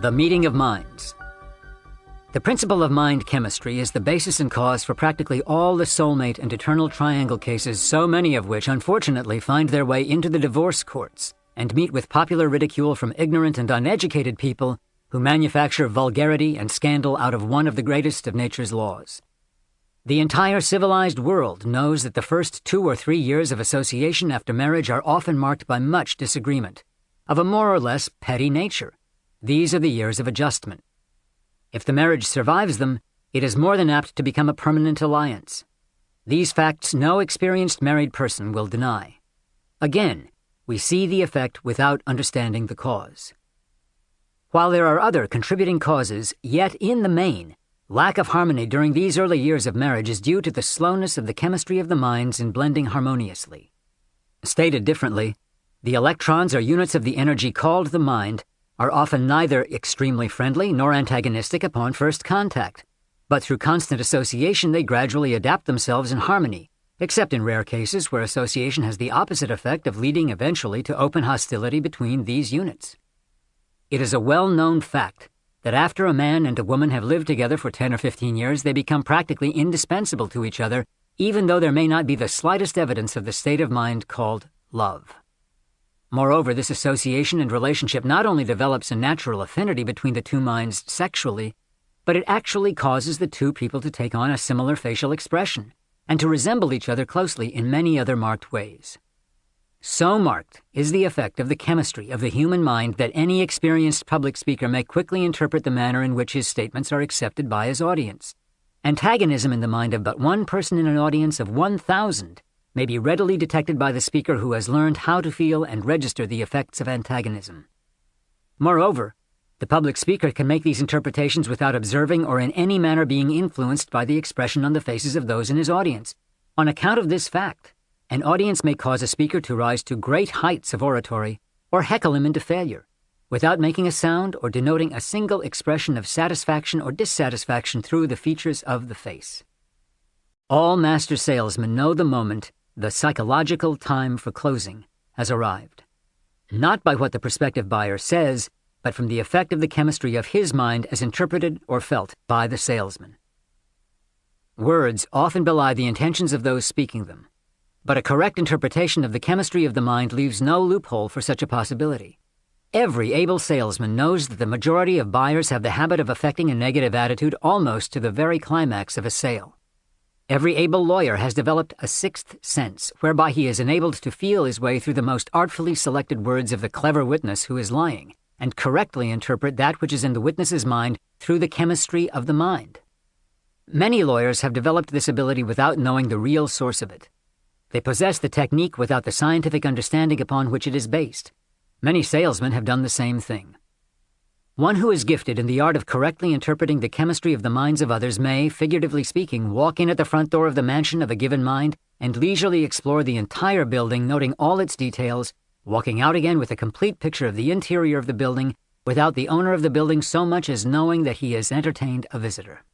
The meeting of minds. The principle of mind chemistry is the basis and cause for practically all the soulmate and eternal triangle cases, so many of which unfortunately find their way into the divorce courts and meet with popular ridicule from ignorant and uneducated people who manufacture vulgarity and scandal out of one of the greatest of nature's laws. The entire civilized world knows that the first 2 or 3 years of association after marriage are often marked by much disagreement, of a more or less petty nature. These are the years of adjustment. If the marriage survives them, it is more than apt to become a permanent alliance. These facts no experienced married person will deny. Again, we see the effect without understanding the cause. While there are other contributing causes, yet in the main, lack of harmony during these early years of marriage is due to the slowness of the chemistry of the minds in blending harmoniously. Stated differently, the electrons or units of the energy called the mind are often neither extremely friendly nor antagonistic upon first contact, but through constant association they gradually adapt themselves in harmony, except in rare cases where association has the opposite effect of leading eventually to open hostility between these units. It is a well-known fact that after a man and a woman have lived together for 10 or 15 years, they become practically indispensable to each other, even though there may not be the slightest evidence of the state of mind called love. Moreover, this association and relationship not only develops a natural affinity between the two minds sexually, but it actually causes the two people to take on a similar facial expression and to resemble each other closely in many other marked ways. So marked is the effect of the chemistry of the human mind that any experienced public speaker may quickly interpret the manner in which his statements are accepted by his audience. Antagonism in the mind of but one person in an audience of 1,000 may be readily detected by the speaker who has learned how to feel and register the effects of antagonism. Moreover, the public speaker can make these interpretations without observing or in any manner being influenced by the expression on the faces of those in his audience. On account of this fact, an audience may cause a speaker to rise to great heights of oratory or heckle him into failure, without making a sound or denoting a single expression of satisfaction or dissatisfaction through the features of the face. All master salesmen know the moment the psychological time for closing has arrived, not by what the prospective buyer says, but from the effect of the chemistry of his mind as interpreted or felt by the salesman. Words often belie the intentions of those speaking them, but a correct interpretation of the chemistry of the mind leaves no loophole for such a possibility. Every able salesman knows that the majority of buyers have the habit of affecting a negative attitude almost to the very climax of a sale. Every able lawyer has developed a sixth sense, whereby he is enabled to feel his way through the most artfully selected words of the clever witness who is lying, and correctly interpret that which is in the witness's mind through the chemistry of the mind. Many lawyers have developed this ability without knowing the real source of it. They possess the technique without the scientific understanding upon which it is based. Many salesmen have done the same thing. One who is gifted in the art of correctly interpreting the chemistry of the minds of others may, figuratively speaking, walk in at the front door of the mansion of a given mind and leisurely explore the entire building, noting all its details, walking out again with a complete picture of the interior of the building without the owner of the building so much as knowing that he has entertained a visitor.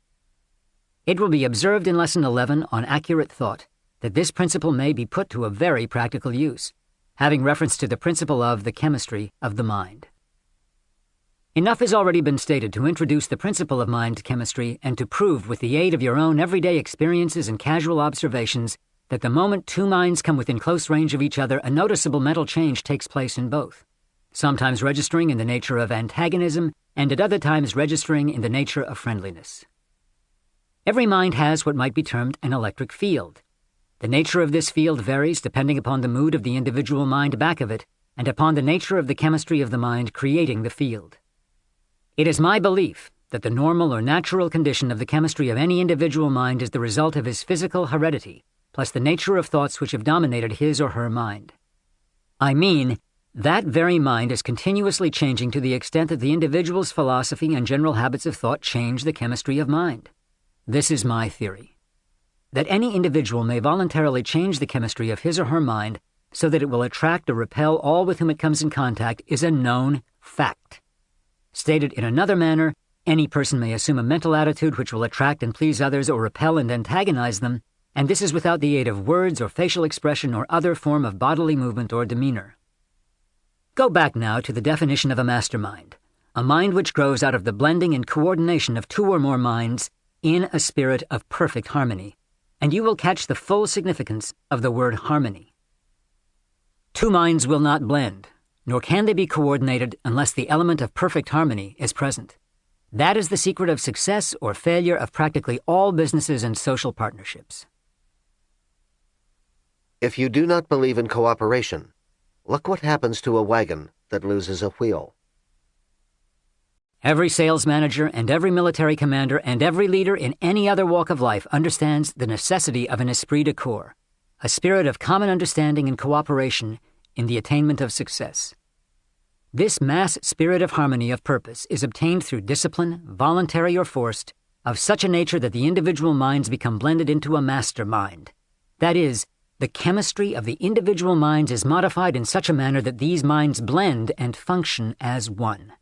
It will be observed in Lesson 11 on Accurate Thought that this principle may be put to a very practical use, having reference to the principle of the chemistry of the mind. Enough has already been stated to introduce the principle of mind chemistry and to prove with the aid of your own everyday experiences and casual observations that the moment two minds come within close range of each other, a noticeable mental change takes place in both, sometimes registering in the nature of antagonism and at other times registering in the nature of friendliness. Every mind has what might be termed an electric field. The nature of this field varies depending upon the mood of the individual mind back of it and upon the nature of the chemistry of the mind creating the field. It is my belief that the normal or natural condition of the chemistry of any individual mind is the result of his physical heredity, plus the nature of thoughts which have dominated his or her mind. I mean, that very mind is continuously changing to the extent that the individual's philosophy and general habits of thought change the chemistry of mind. This is my theory. That any individual may voluntarily change the chemistry of his or her mind so that it will attract or repel all with whom it comes in contact is a known fact. Stated in another manner, any person may assume a mental attitude which will attract and please others or repel and antagonize them, and this is without the aid of words or facial expression or other form of bodily movement or demeanor. Go back now to the definition of a mastermind. a mind which grows out of the blending and coordination of two or more minds in a spirit of perfect harmony, and you will catch the full significance of the word harmony. Two minds will not blend, nor can they be coordinated unless the element of perfect harmony is present. That is the secret of success or failure of practically all businesses and social partnerships. If you do not believe in cooperation, look what happens to a wagon that loses a wheel. Every sales manager and every military commander and every leader in any other walk of life understands the necessity of an esprit de corps, a spirit of common understanding and cooperation in the attainment of success. This mass spirit of harmony of purpose is obtained through discipline, voluntary or forced, of such a nature that the individual minds become blended into a master mind. That is, the chemistry of the individual minds is modified in such a manner that these minds blend and function as one.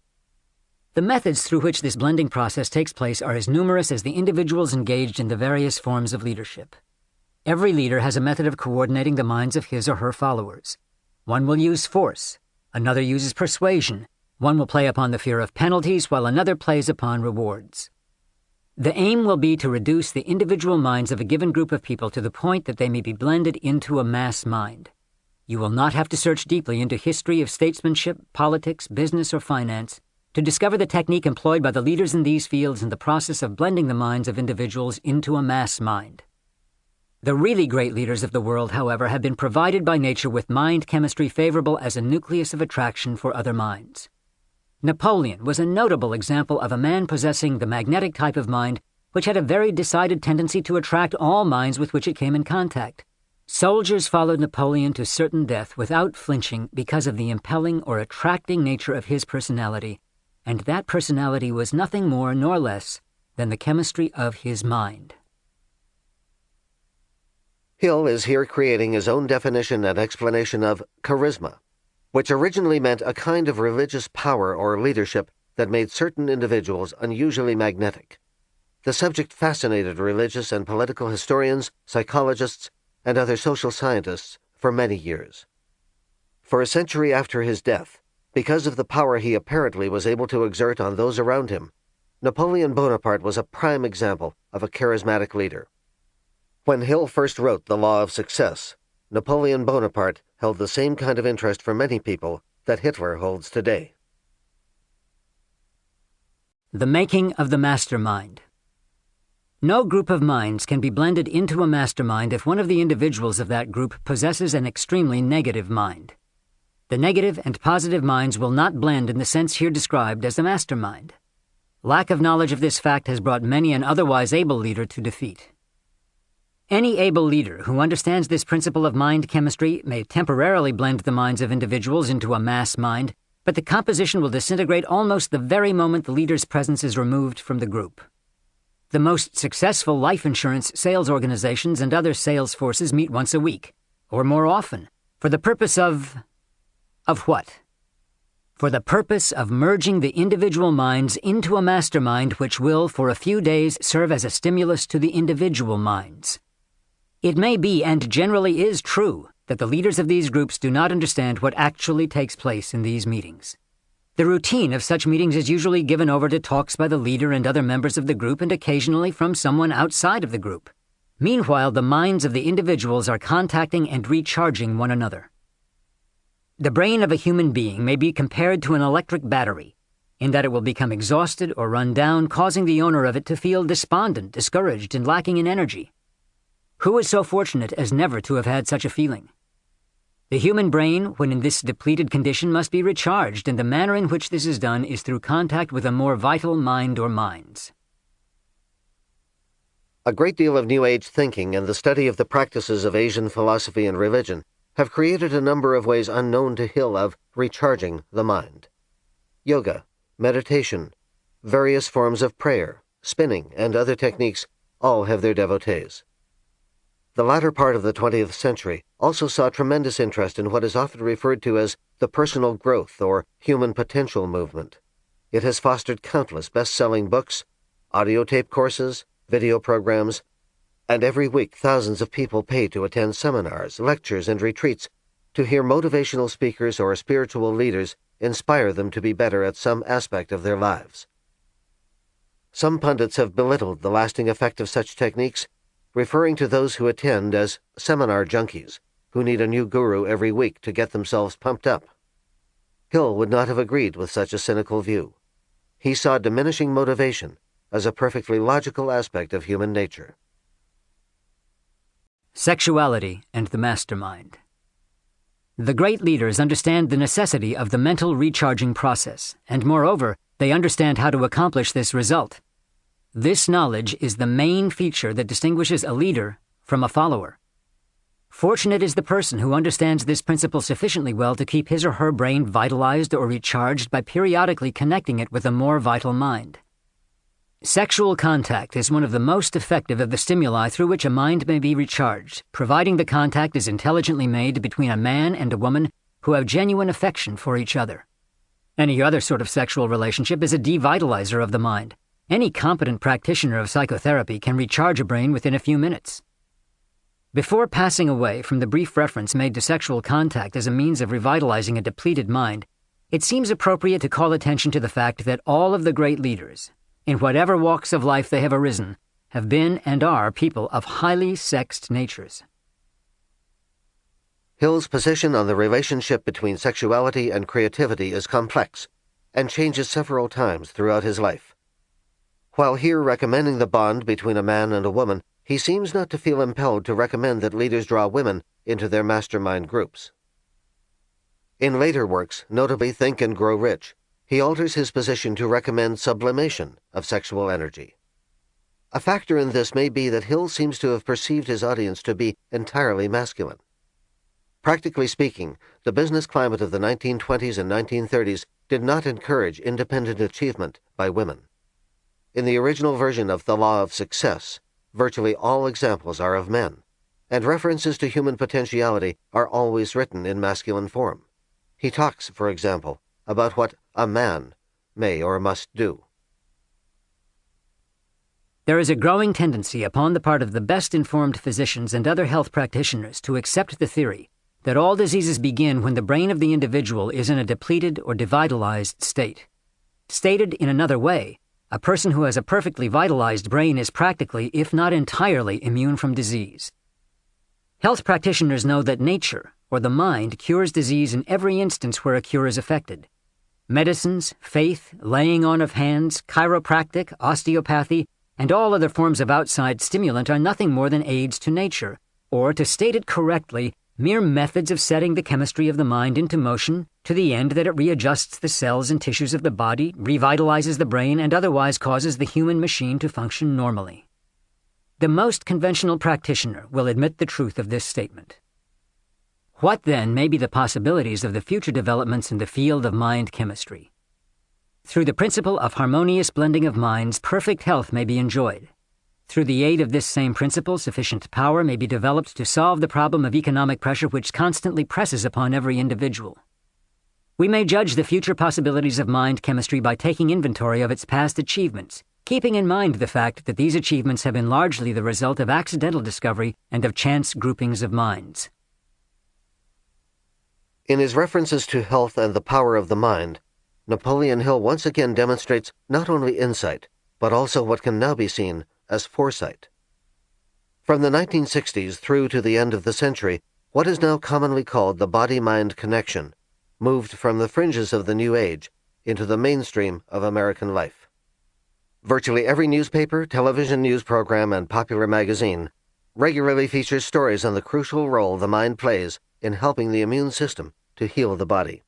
The methods through which this blending process takes place are as numerous as the individuals engaged in the various forms of leadership. Every leader has a method of coordinating the minds of his or her followers. One will use force, another uses persuasion, one will play upon the fear of penalties, while another plays upon rewards. The aim will be to reduce the individual minds of a given group of people to the point that they may be blended into a mass mind. You will not have to search deeply into history of statesmanship, politics, business, or finance to discover the technique employed by the leaders in these fields in the process of blending the minds of individuals into a mass mind. The really great leaders of the world, however, have been provided by nature with mind chemistry favorable as a nucleus of attraction for other minds. Napoleon was a notable example of a man possessing the magnetic type of mind which had a very decided tendency to attract all minds with which it came in contact. Soldiers followed Napoleon to certain death without flinching because of the impelling or attracting nature of his personality, and that personality was nothing more nor less than the chemistry of his mind. Hill is here creating his own definition and explanation of charisma, which originally meant a kind of religious power or leadership that made certain individuals unusually magnetic. The subject fascinated religious and political historians, psychologists, and other social scientists for many years. For a century after his death, because of the power he apparently was able to exert on those around him, Napoleon Bonaparte was a prime example of a charismatic leader. When Hill first wrote The Law of Success, Napoleon Bonaparte held the same kind of interest for many people that Hitler holds today. The making of the mastermind. No group of minds can be blended into a mastermind if one of the individuals of that group possesses an extremely negative mind. The negative and positive minds will not blend in the sense here described as a mastermind. Lack of knowledge of this fact has brought many an otherwise able leader to defeat. Any able leader who understands this principle of mind chemistry may temporarily blend the minds of individuals into a mass mind, but the composition will disintegrate almost the very moment the leader's presence is removed from the group. The most successful life insurance sales organizations and other sales forces meet once a week, or more often, for the purpose of what? For the purpose of merging the individual minds into a mastermind which will, for a few days, serve as a stimulus to the individual minds. It may be, and generally is true, that the leaders of these groups do not understand what actually takes place in these meetings. The routine of such meetings is usually given over to talks by the leader and other members of the group and occasionally from someone outside of the group. Meanwhile, the minds of the individuals are contacting and recharging one another. The brain of a human being may be compared to an electric battery, in that it will become exhausted or run down, causing the owner of it to feel despondent, discouraged, and lacking in energy. Who is so fortunate as never to have had such a feeling? The human brain, when in this depleted condition, must be recharged, and the manner in which this is done is through contact with a more vital mind or minds. A great deal of New Age thinking and the study of the practices of Asian philosophy and religion have created a number of ways unknown to Hill of recharging the mind. Yoga, meditation, various forms of prayer, spinning, and other techniques all have their devotees. The latter part of the 20th century also saw tremendous interest in what is often referred to as the personal growth or human potential movement. It has fostered countless best-selling books, audio tape courses, video programs, and every week thousands of people pay to attend seminars, lectures, and retreats to hear motivational speakers or spiritual leaders inspire them to be better at some aspect of their lives. Some pundits have belittled the lasting effect of such techniques, referring to those who attend as seminar junkies, who need a new guru every week to get themselves pumped up. Hill would not have agreed with such a cynical view. He saw diminishing motivation as a perfectly logical aspect of human nature. Sexuality and the mastermind. The great leaders understand the necessity of the mental recharging process, and moreover, they understand how to accomplish this result. This knowledge is the main feature that distinguishes a leader from a follower. Fortunate is the person who understands this principle sufficiently well to keep his or her brain vitalized or recharged by periodically connecting it with a more vital mind. Sexual contact is one of the most effective of the stimuli through which a mind may be recharged, providing the contact is intelligently made between a man and a woman who have genuine affection for each other. Any other sort of sexual relationship is a devitalizer of the mind. Any competent practitioner of psychotherapy can recharge a brain within a few minutes. Before passing away from the brief reference made to sexual contact as a means of revitalizing a depleted mind, it seems appropriate to call attention to the fact that all of the great leaders, in whatever walks of life they have arisen, have been and are people of highly sexed natures. Hill's position on the relationship between sexuality and creativity is complex and changes several times throughout his life. While here recommending the bond between a man and a woman, he seems not to feel impelled to recommend that leaders draw women into their mastermind groups. In later works, notably Think and Grow Rich, he alters his position to recommend sublimation of sexual energy. A factor in this may be that Hill seems to have perceived his audience to be entirely masculine. Practically speaking, the business climate of the 1920s and 1930s did not encourage independent achievement by women. In the original version of The Law of Success, virtually all examples are of men, and references to human potentiality are always written in masculine form. He talks, for example, about what a man may or must do. There is a growing tendency upon the part of the best-informed physicians and other health practitioners to accept the theory that all diseases begin when the brain of the individual is in a depleted or devitalized state. Stated in another way, a person who has a perfectly vitalized brain is practically, if not entirely, immune from disease. Health practitioners know that nature, or the mind, cures disease in every instance where a cure is effected. Medicines, faith, laying on of hands, chiropractic, osteopathy, and all other forms of outside stimulant are nothing more than aids to nature, or, to state it correctly, mere methods of setting the chemistry of the mind into motion to the end that it readjusts the cells and tissues of the body, revitalizes the brain, and otherwise causes the human machine to function normally. The most conventional practitioner will admit the truth of this statement. What, then, may be the possibilities of the future developments in the field of mind chemistry? Through the principle of harmonious blending of minds, perfect health may be enjoyed. Through the aid of this same principle, sufficient power may be developed to solve the problem of economic pressure which constantly presses upon every individual. We may judge the future possibilities of mind chemistry by taking inventory of its past achievements, keeping in mind the fact that these achievements have been largely the result of accidental discovery and of chance groupings of minds. In his references to health and the power of the mind, Napoleon Hill once again demonstrates not only insight, but also what can now be seen as foresight. From the 1960s through to the end of the century, what is now commonly called the body-mind connection moved from the fringes of the New Age into the mainstream of American life. Virtually every newspaper, television news program, and popular magazine regularly features stories on the crucial role the mind plays in helping the immune system to heal the body.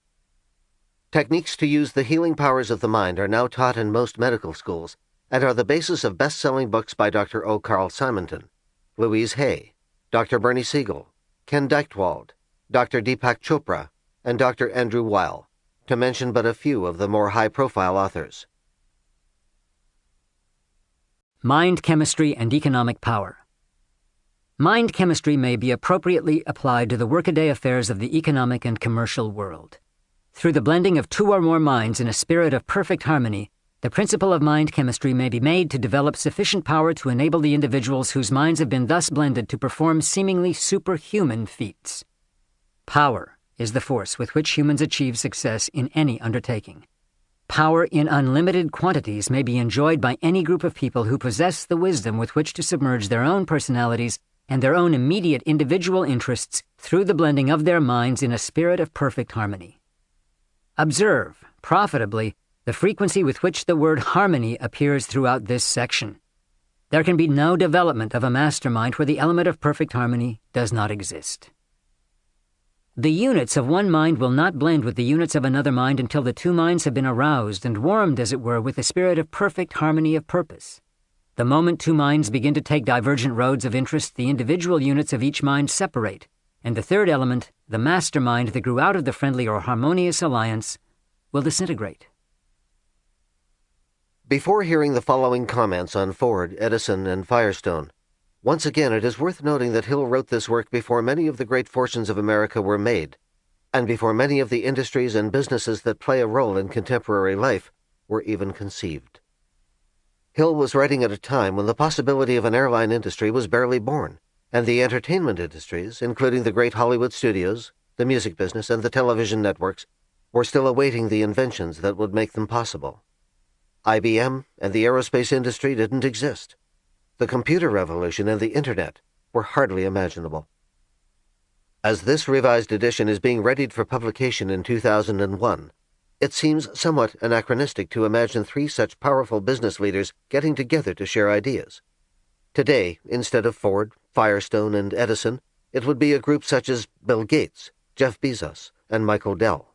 Techniques to use the healing powers of the mind are now taught in most medical schools and are the basis of best-selling books by Dr. O. Carl Simonton, Louise Hay, Dr. Bernie Siegel, Ken Deichtwald, Dr. Deepak Chopra, and Dr. Andrew Weil, to mention but a few of the more high-profile authors. Mind chemistry and economic power. Mind chemistry may be appropriately applied to the workaday affairs of the economic and commercial world. Through the blending of two or more minds in a spirit of perfect harmony, the principle of mind chemistry may be made to develop sufficient power to enable the individuals whose minds have been thus blended to perform seemingly superhuman feats. Power is the force with which humans achieve success in any undertaking. Power in unlimited quantities may be enjoyed by any group of people who possess the wisdom with which to submerge their own personalities and their own immediate individual interests through the blending of their minds in a spirit of perfect harmony. Observe, profitably, the frequency with which the word harmony appears throughout this section. There can be no development of a mastermind where the element of perfect harmony does not exist. The units of one mind will not blend with the units of another mind until the two minds have been aroused and warmed, as it were, with the spirit of perfect harmony of purpose. The moment two minds begin to take divergent roads of interest, the individual units of each mind separate, and the third element, the mastermind that grew out of the friendly or harmonious alliance, will disintegrate. Before hearing the following comments on Ford, Edison, and Firestone, once again it is worth noting that Hill wrote this work before many of the great fortunes of America were made, and before many of the industries and businesses that play a role in contemporary life were even conceived. Hill was writing at a time when the possibility of an airline industry was barely born, and the entertainment industries, including the great Hollywood studios, the music business, and the television networks, were still awaiting the inventions that would make them possible. IBM and the aerospace industry didn't exist. The computer revolution and the Internet were hardly imaginable. As this revised edition is being readied for publication in 2001, it seems somewhat anachronistic to imagine three such powerful business leaders getting together to share ideas. Today, instead of Ford, Firestone, and Edison, it would be a group such as Bill Gates, Jeff Bezos, and Michael Dell.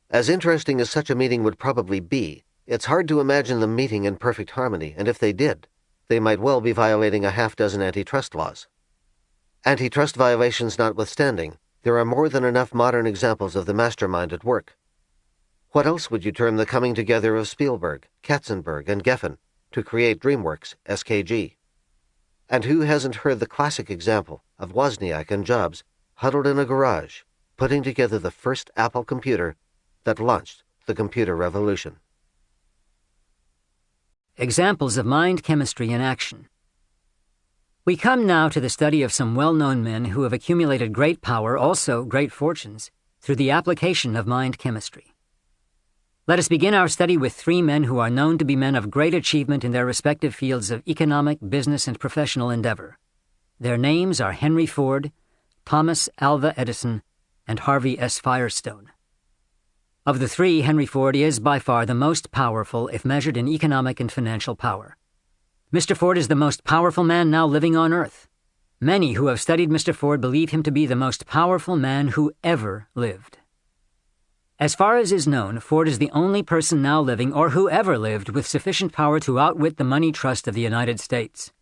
As interesting as such a meeting would probably be, it's hard to imagine them meeting in perfect harmony, and if they did, they might well be violating a half-dozen antitrust laws. Antitrust violations notwithstanding, there are more than enough modern examples of the mastermind at work. What else would you term the coming together of Spielberg, Katzenberg, and Geffen to create DreamWorks, SKG? And who hasn't heard the classic example of Wozniak and Jobs huddled in a garage, putting together the first Apple computer that launched the computer revolution? Examples of mind chemistry in action. We come now to the study of some well-known men who have accumulated great power, also great fortunes, through the application of mind chemistry. Let us begin our study with three men who are known to be men of great achievement in their respective fields of economic, business, and professional endeavor. Their names are Henry Ford, Thomas Alva Edison, and Harvey S. Firestone. Of the three, Henry Ford is by far the most powerful if measured in economic and financial power. Mr. Ford is the most powerful man now living on Earth. Many who have studied Mr. Ford believe him to be the most powerful man who ever lived. As far as is known, Ford is the only person now living or who ever lived with sufficient power to outwit the money trust of the United States.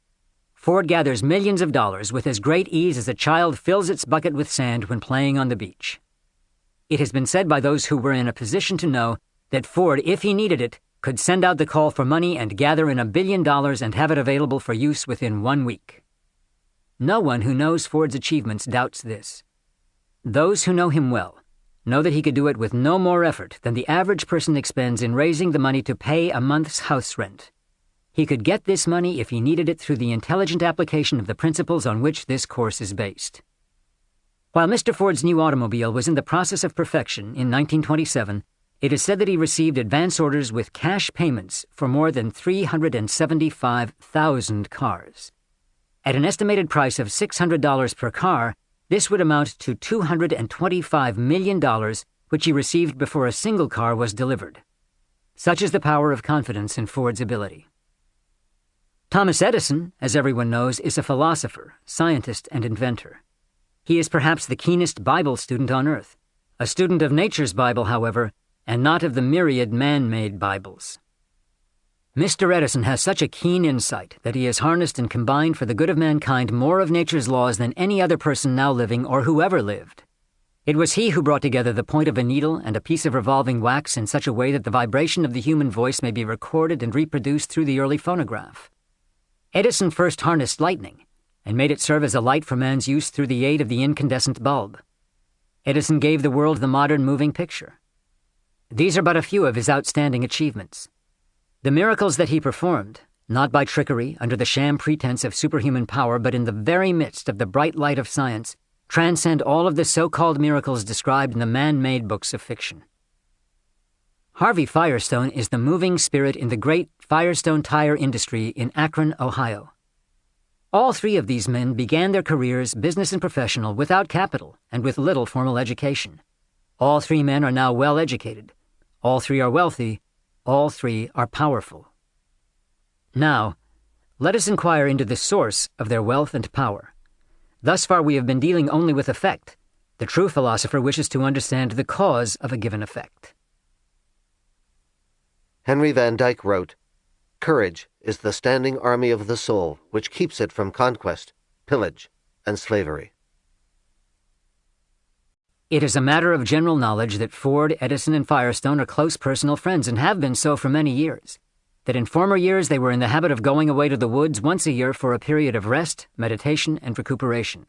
Ford gathers millions of dollars with as great ease as a child fills its bucket with sand when playing on the beach. It has been said by those who were in a position to know that Ford, if he needed it, could send out the call for money and gather in $1 billion and have it available for use within 1 week. No one who knows Ford's achievements doubts this. Those who know him well know that he could do it with no more effort than the average person expends in raising the money to pay a month's house rent. He could get this money if he needed it through the intelligent application of the principles on which this course is based. While Mr. Ford's new automobile was in the process of perfection in 1927, it is said that he received advance orders with cash payments for more than 375,000 cars. At an estimated price of $600 per car, this would amount to $225 million, which he received before a single car was delivered. Such is the power of confidence in Ford's ability. Thomas Edison, as everyone knows, is a philosopher, scientist, and inventor. He is perhaps the keenest Bible student on earth, a student of nature's Bible, however, and not of the myriad man-made Bibles. Mr. Edison has such a keen insight that he has harnessed and combined for the good of mankind more of nature's laws than any other person now living or who ever lived. It was he who brought together the point of a needle and a piece of revolving wax in such a way that the vibration of the human voice may be recorded and reproduced through the early phonograph. Edison first harnessed lightning and made it serve as a light for man's use through the aid of the incandescent bulb. Edison gave the world the modern moving picture. These are but a few of his outstanding achievements. The miracles that he performed, not by trickery under the sham pretense of superhuman power, but in the very midst of the bright light of science, transcend all of the so-called miracles described in the man-made books of fiction. Harvey Firestone is the moving spirit in the great Firestone tire industry in Akron, Ohio. All three of these men began their careers, business and professional, without capital and with little formal education. All three men are now well educated. All three are wealthy. All three are powerful. Now, let us inquire into the source of their wealth and power. Thus far we have been dealing only with effect. The true philosopher wishes to understand the cause of a given effect. Henry Van Dyke wrote, "Courage is the standing army of the soul which keeps it from conquest, pillage, and slavery." It is a matter of general knowledge that Ford, Edison, and Firestone are close personal friends and have been so for many years, that in former years they were in the habit of going away to the woods once a year for a period of rest, meditation, and recuperation.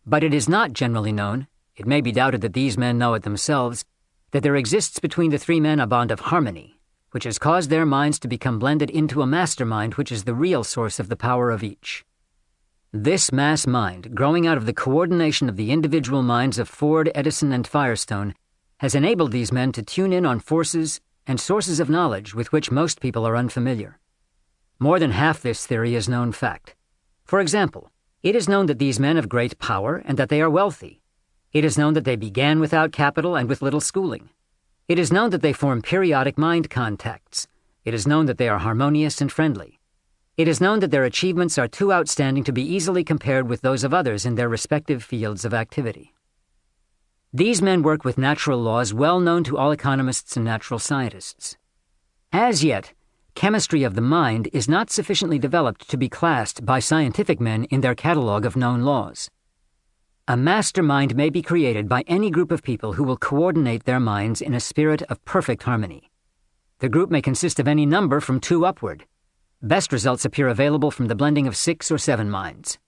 But it is not generally known, it may be doubted that these men know it themselves, that there exists between the three men a bond of harmony, which has caused their minds to become blended into a mastermind which is the real source of the power of each. This mass mind, growing out of the coordination of the individual minds of Ford, Edison, and Firestone, has enabled these men to tune in on forces and sources of knowledge with which most people are unfamiliar. More than half this theory is known fact. For example, it is known that these men have great power and that they are wealthy. It is known that they began without capital and with little schooling. It is known that they form periodic mind contacts. It is known that they are harmonious and friendly. It is known that their achievements are too outstanding to be easily compared with those of others in their respective fields of activity. These men work with natural laws well known to all economists and natural scientists. As yet, chemistry of the mind is not sufficiently developed to be classed by scientific men in their catalog of known laws. A mastermind may be created by any group of people who will coordinate their minds in a spirit of perfect harmony. The group may consist of any number from 2 upward. Best results appear available from the blending of 6 or 7 minds.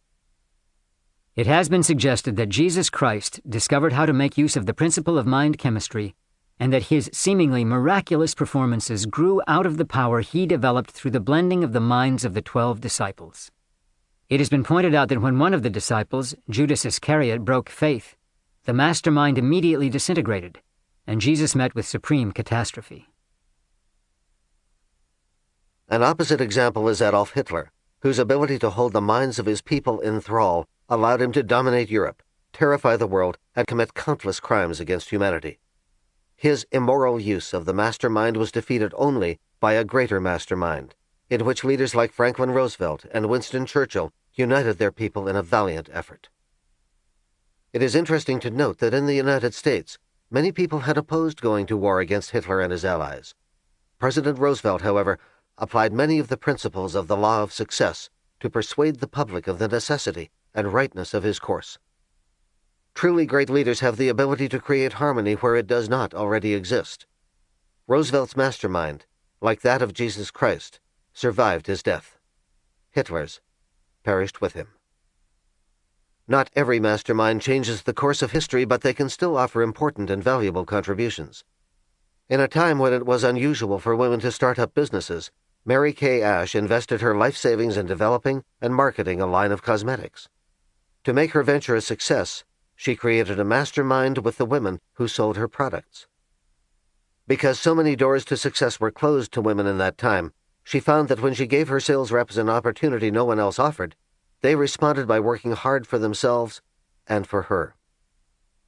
It has been suggested that Jesus Christ discovered how to make use of the principle of mind chemistry, and that his seemingly miraculous performances grew out of the power he developed through the blending of the minds of the 12 disciples. It has been pointed out that when one of the disciples, Judas Iscariot, broke faith, the mastermind immediately disintegrated, and Jesus met with supreme catastrophe. An opposite example is Adolf Hitler, whose ability to hold the minds of his people in thrall allowed him to dominate Europe, terrify the world, and commit countless crimes against humanity. His immoral use of the mastermind was defeated only by a greater mastermind, in which leaders like Franklin Roosevelt and Winston Churchill united their people in a valiant effort. It is interesting to note that in the United States, many people had opposed going to war against Hitler and his allies. President Roosevelt, however, applied many of the principles of the law of success to persuade the public of the necessity and rightness of his course. Truly great leaders have the ability to create harmony where it does not already exist. Roosevelt's mastermind, like that of Jesus Christ, survived his death. Hitler's perished with him. Not every mastermind changes the course of history, but they can still offer important and valuable contributions. In a time when it was unusual for women to start up businesses, Mary Kay Ash invested her life savings in developing and marketing a line of cosmetics. To make her venture a success, she created a mastermind with the women who sold her products. Because so many doors to success were closed to women in that time, she found that when she gave her sales reps an opportunity no one else offered, they responded by working hard for themselves and for her.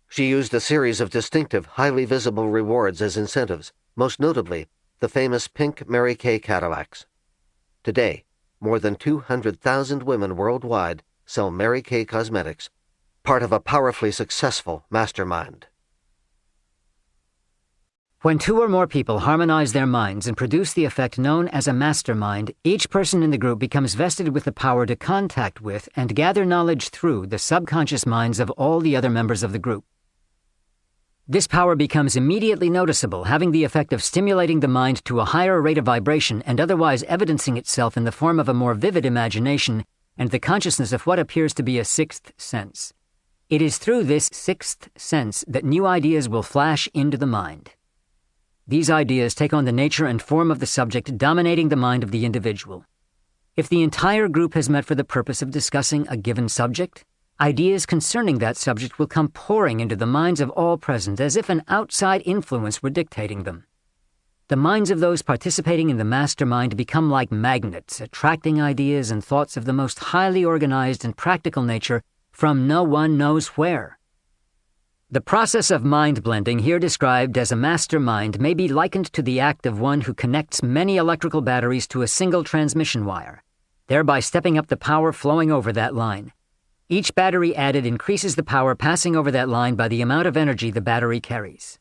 She used a series of distinctive, highly visible rewards as incentives, most notably the famous pink Mary Kay Cadillacs. Today, more than 200,000 women worldwide sell Mary Kay cosmetics, part of a powerfully successful mastermind. When 2 or more people harmonize their minds and produce the effect known as a mastermind, each person in the group becomes vested with the power to contact with and gather knowledge through the subconscious minds of all the other members of the group. This power becomes immediately noticeable, having the effect of stimulating the mind to a higher rate of vibration and otherwise evidencing itself in the form of a more vivid imagination and the consciousness of what appears to be a 6th sense. It is through this 6th sense that new ideas will flash into the mind. These ideas take on the nature and form of the subject dominating the mind of the individual. If the entire group has met for the purpose of discussing a given subject, Ideas concerning that subject will come pouring into the minds of all present as if an outside influence were dictating them. The minds of those participating in the mastermind become like magnets, attracting ideas and thoughts of the most highly organized and practical nature from no one knows where. The process of mind blending, here described as a mastermind, may be likened to the act of one who connects many electrical batteries to a single transmission wire, thereby stepping up the power flowing over that line. Each battery added increases the power passing over that line by the amount of energy the battery carries.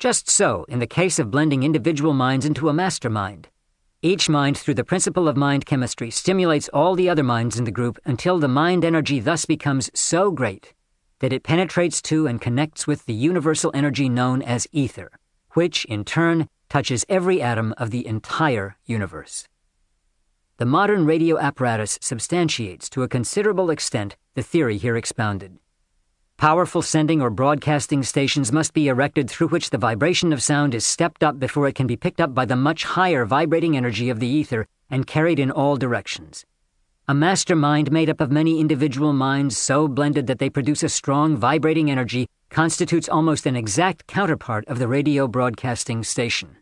Just so, in the case of blending individual minds into a mastermind. Each mind, through the principle of mind chemistry, stimulates all the other minds in the group until the mind energy thus becomes so great that it penetrates to and connects with the universal energy known as ether, which, in turn, touches every atom of the entire universe. The modern radio apparatus substantiates to a considerable extent the theory here expounded. Powerful sending or broadcasting stations must be erected through which the vibration of sound is stepped up before it can be picked up by the much higher vibrating energy of the ether and carried in all directions. A master mind made up of many individual minds so blended that they produce a strong vibrating energy constitutes almost an exact counterpart of the radio broadcasting station.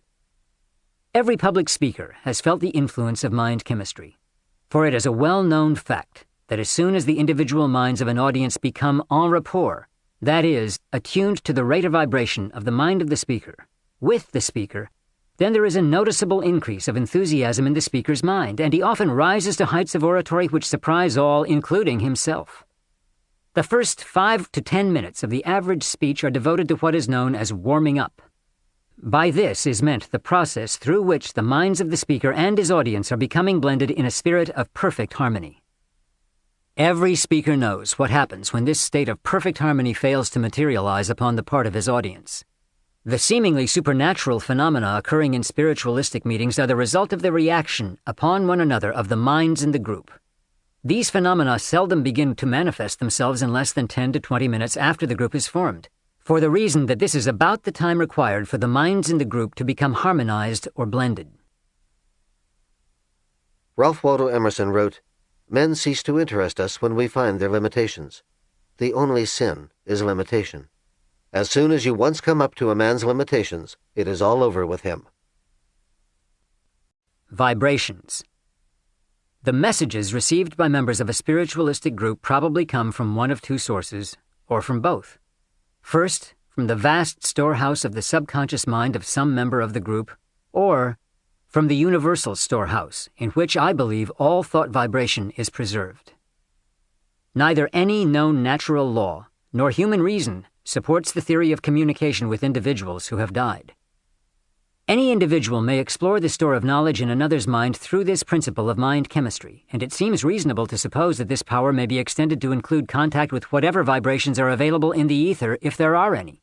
Every public speaker has felt the influence of mind chemistry, for it is a well-known fact that as soon as the individual minds of an audience become en rapport, that is, attuned to the rate of vibration of the mind of the speaker, with the speaker, then there is a noticeable increase of enthusiasm in the speaker's mind, and he often rises to heights of oratory which surprise all, including himself. The first 5 to 10 minutes of the average speech are devoted to what is known as warming up. By this is meant the process through which the minds of the speaker and his audience are becoming blended in a spirit of perfect harmony. Every speaker knows what happens when this state of perfect harmony fails to materialize upon the part of his audience. The seemingly supernatural phenomena occurring in spiritualistic meetings are the result of the reaction upon one another of the minds in the group. These phenomena seldom begin to manifest themselves in less than 10 to 20 minutes after the group is formed, for the reason that this is about the time required for the minds in the group to become harmonized or blended. Ralph Waldo Emerson wrote, "Men cease to interest us when we find their limitations. The only sin is limitation. As soon as you once come up to a man's limitations, it is all over with him." Vibrations. The messages received by members of a spiritualistic group probably come from one of two sources, or from both. First, from the vast storehouse of the subconscious mind of some member of the group, or from the universal storehouse, in which I believe all thought vibration is preserved. Neither any known natural law nor human reason supports the theory of communication with individuals who have died. Any individual may explore the store of knowledge in another's mind through this principle of mind chemistry, and it seems reasonable to suppose that this power may be extended to include contact with whatever vibrations are available in the ether, if there are any.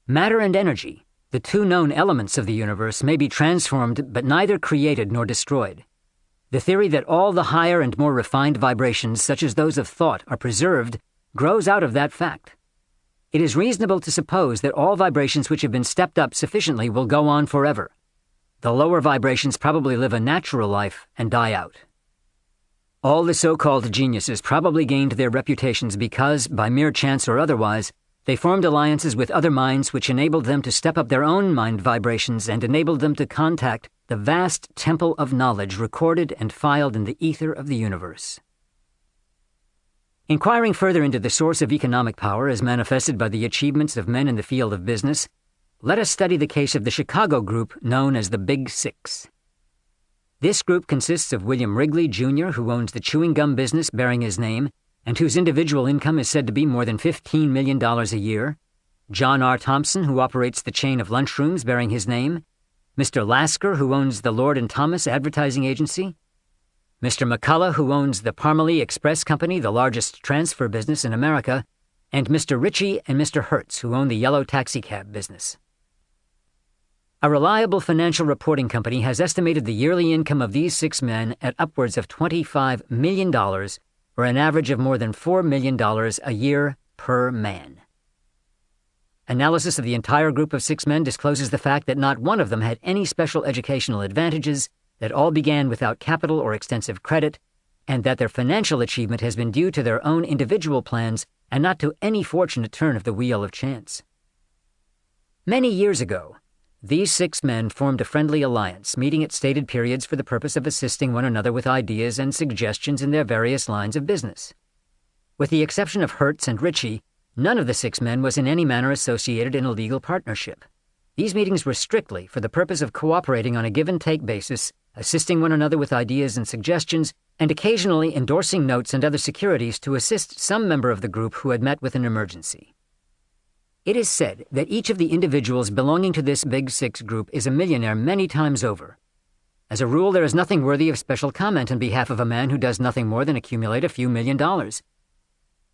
Matter and energy, the two known elements of the universe, may be transformed but neither created nor destroyed. The theory that all the higher and more refined vibrations, such as those of thought, are preserved, grows out of that fact. It is reasonable to suppose that all vibrations which have been stepped up sufficiently will go on forever. The lower vibrations probably live a natural life and die out. All the so-called geniuses probably gained their reputations because, by mere chance or otherwise, they formed alliances with other minds which enabled them to step up their own mind vibrations and enabled them to contact the vast temple of knowledge recorded and filed in the ether of the universe. Inquiring further into the source of economic power as manifested by the achievements of men in the field of business, let us study the case of the Chicago group known as the Big Six. This group consists of William Wrigley, Jr., who owns the chewing gum business bearing his name, and whose individual income is said to be more than $15 million a year, John R. Thompson, who operates the chain of lunchrooms bearing his name, Mr. Lasker, who owns the Lord & Thomas Advertising Agency, Mr. McCullough, who owns the Parmalee Express Company, the largest transfer business in America, and Mr. Ritchie and Mr. Hertz, who own the yellow taxicab business. A reliable financial reporting company has estimated the yearly income of these 6 men at upwards of $25 million, or an average of more than $4 million a year per man. Analysis of the entire group of 6 men discloses the fact that not one of them had any special educational advantages, that all began without capital or extensive credit, and that their financial achievement has been due to their own individual plans and not to any fortunate turn of the wheel of chance. Many years ago, these 6 men formed a friendly alliance, meeting at stated periods for the purpose of assisting one another with ideas and suggestions in their various lines of business. With the exception of Hertz and Ritchie, none of the 6 men was in any manner associated in a legal partnership. These meetings were strictly for the purpose of cooperating on a give-and-take basis, assisting one another with ideas and suggestions, and occasionally endorsing notes and other securities to assist some member of the group who had met with an emergency. It is said that each of the individuals belonging to this Big Six group is a millionaire many times over. As a rule, there is nothing worthy of special comment on behalf of a man who does nothing more than accumulate a few $1,000,000.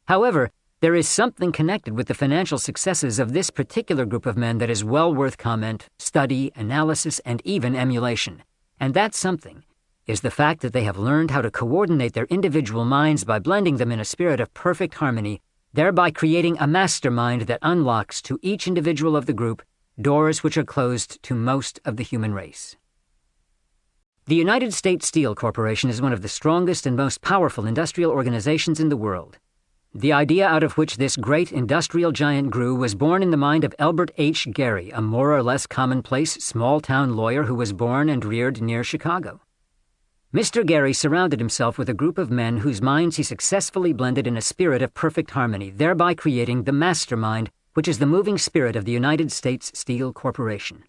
However, there is something connected with the financial successes of this particular group of men that is well worth comment, study, analysis, and even emulation. And that something is the fact that they have learned how to coordinate their individual minds by blending them in a spirit of perfect harmony, thereby creating a mastermind that unlocks to each individual of the group doors which are closed to most of the human race. The United States Steel Corporation is one of the strongest and most powerful industrial organizations in the world. The idea out of which this great industrial giant grew was born in the mind of Elbert H. Gary, a more or less commonplace small-town lawyer who was born and reared near Chicago. Mr. Gary surrounded himself with a group of men whose minds he successfully blended in a spirit of perfect harmony, thereby creating the mastermind, which is the moving spirit of the United States Steel Corporation.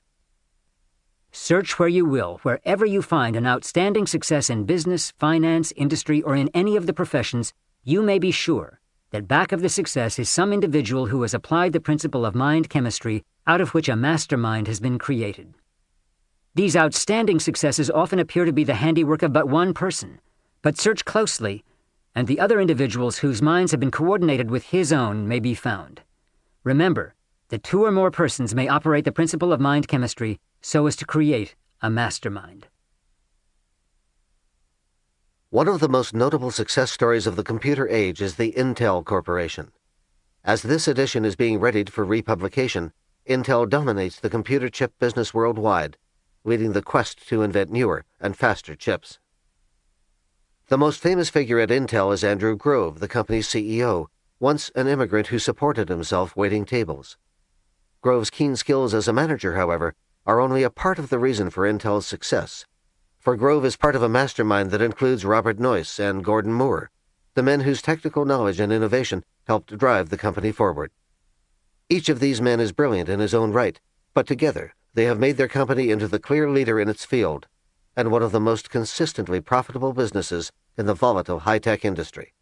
Search where you will, wherever you find an outstanding success in business, finance, industry, or in any of the professions, you may be sure that back of the success is some individual who has applied the principle of mind chemistry out of which a mastermind has been created. These outstanding successes often appear to be the handiwork of but one person, but search closely, and the other individuals whose minds have been coordinated with his own may be found. Remember that 2 or more persons may operate the principle of mind chemistry so as to create a mastermind. One of the most notable success stories of the computer age is the Intel Corporation. As this edition is being readied for republication, Intel dominates the computer chip business worldwide, leading the quest to invent newer and faster chips. The most famous figure at Intel is Andrew Grove, the company's CEO, once an immigrant who supported himself waiting tables. Grove's keen skills as a manager, however, are only a part of the reason for Intel's success, for Grove is part of a mastermind that includes Robert Noyce and Gordon Moore, the men whose technical knowledge and innovation helped drive the company forward. Each of these men is brilliant in his own right, but together they have made their company into the clear leader in its field and one of the most consistently profitable businesses in the volatile high-tech industry.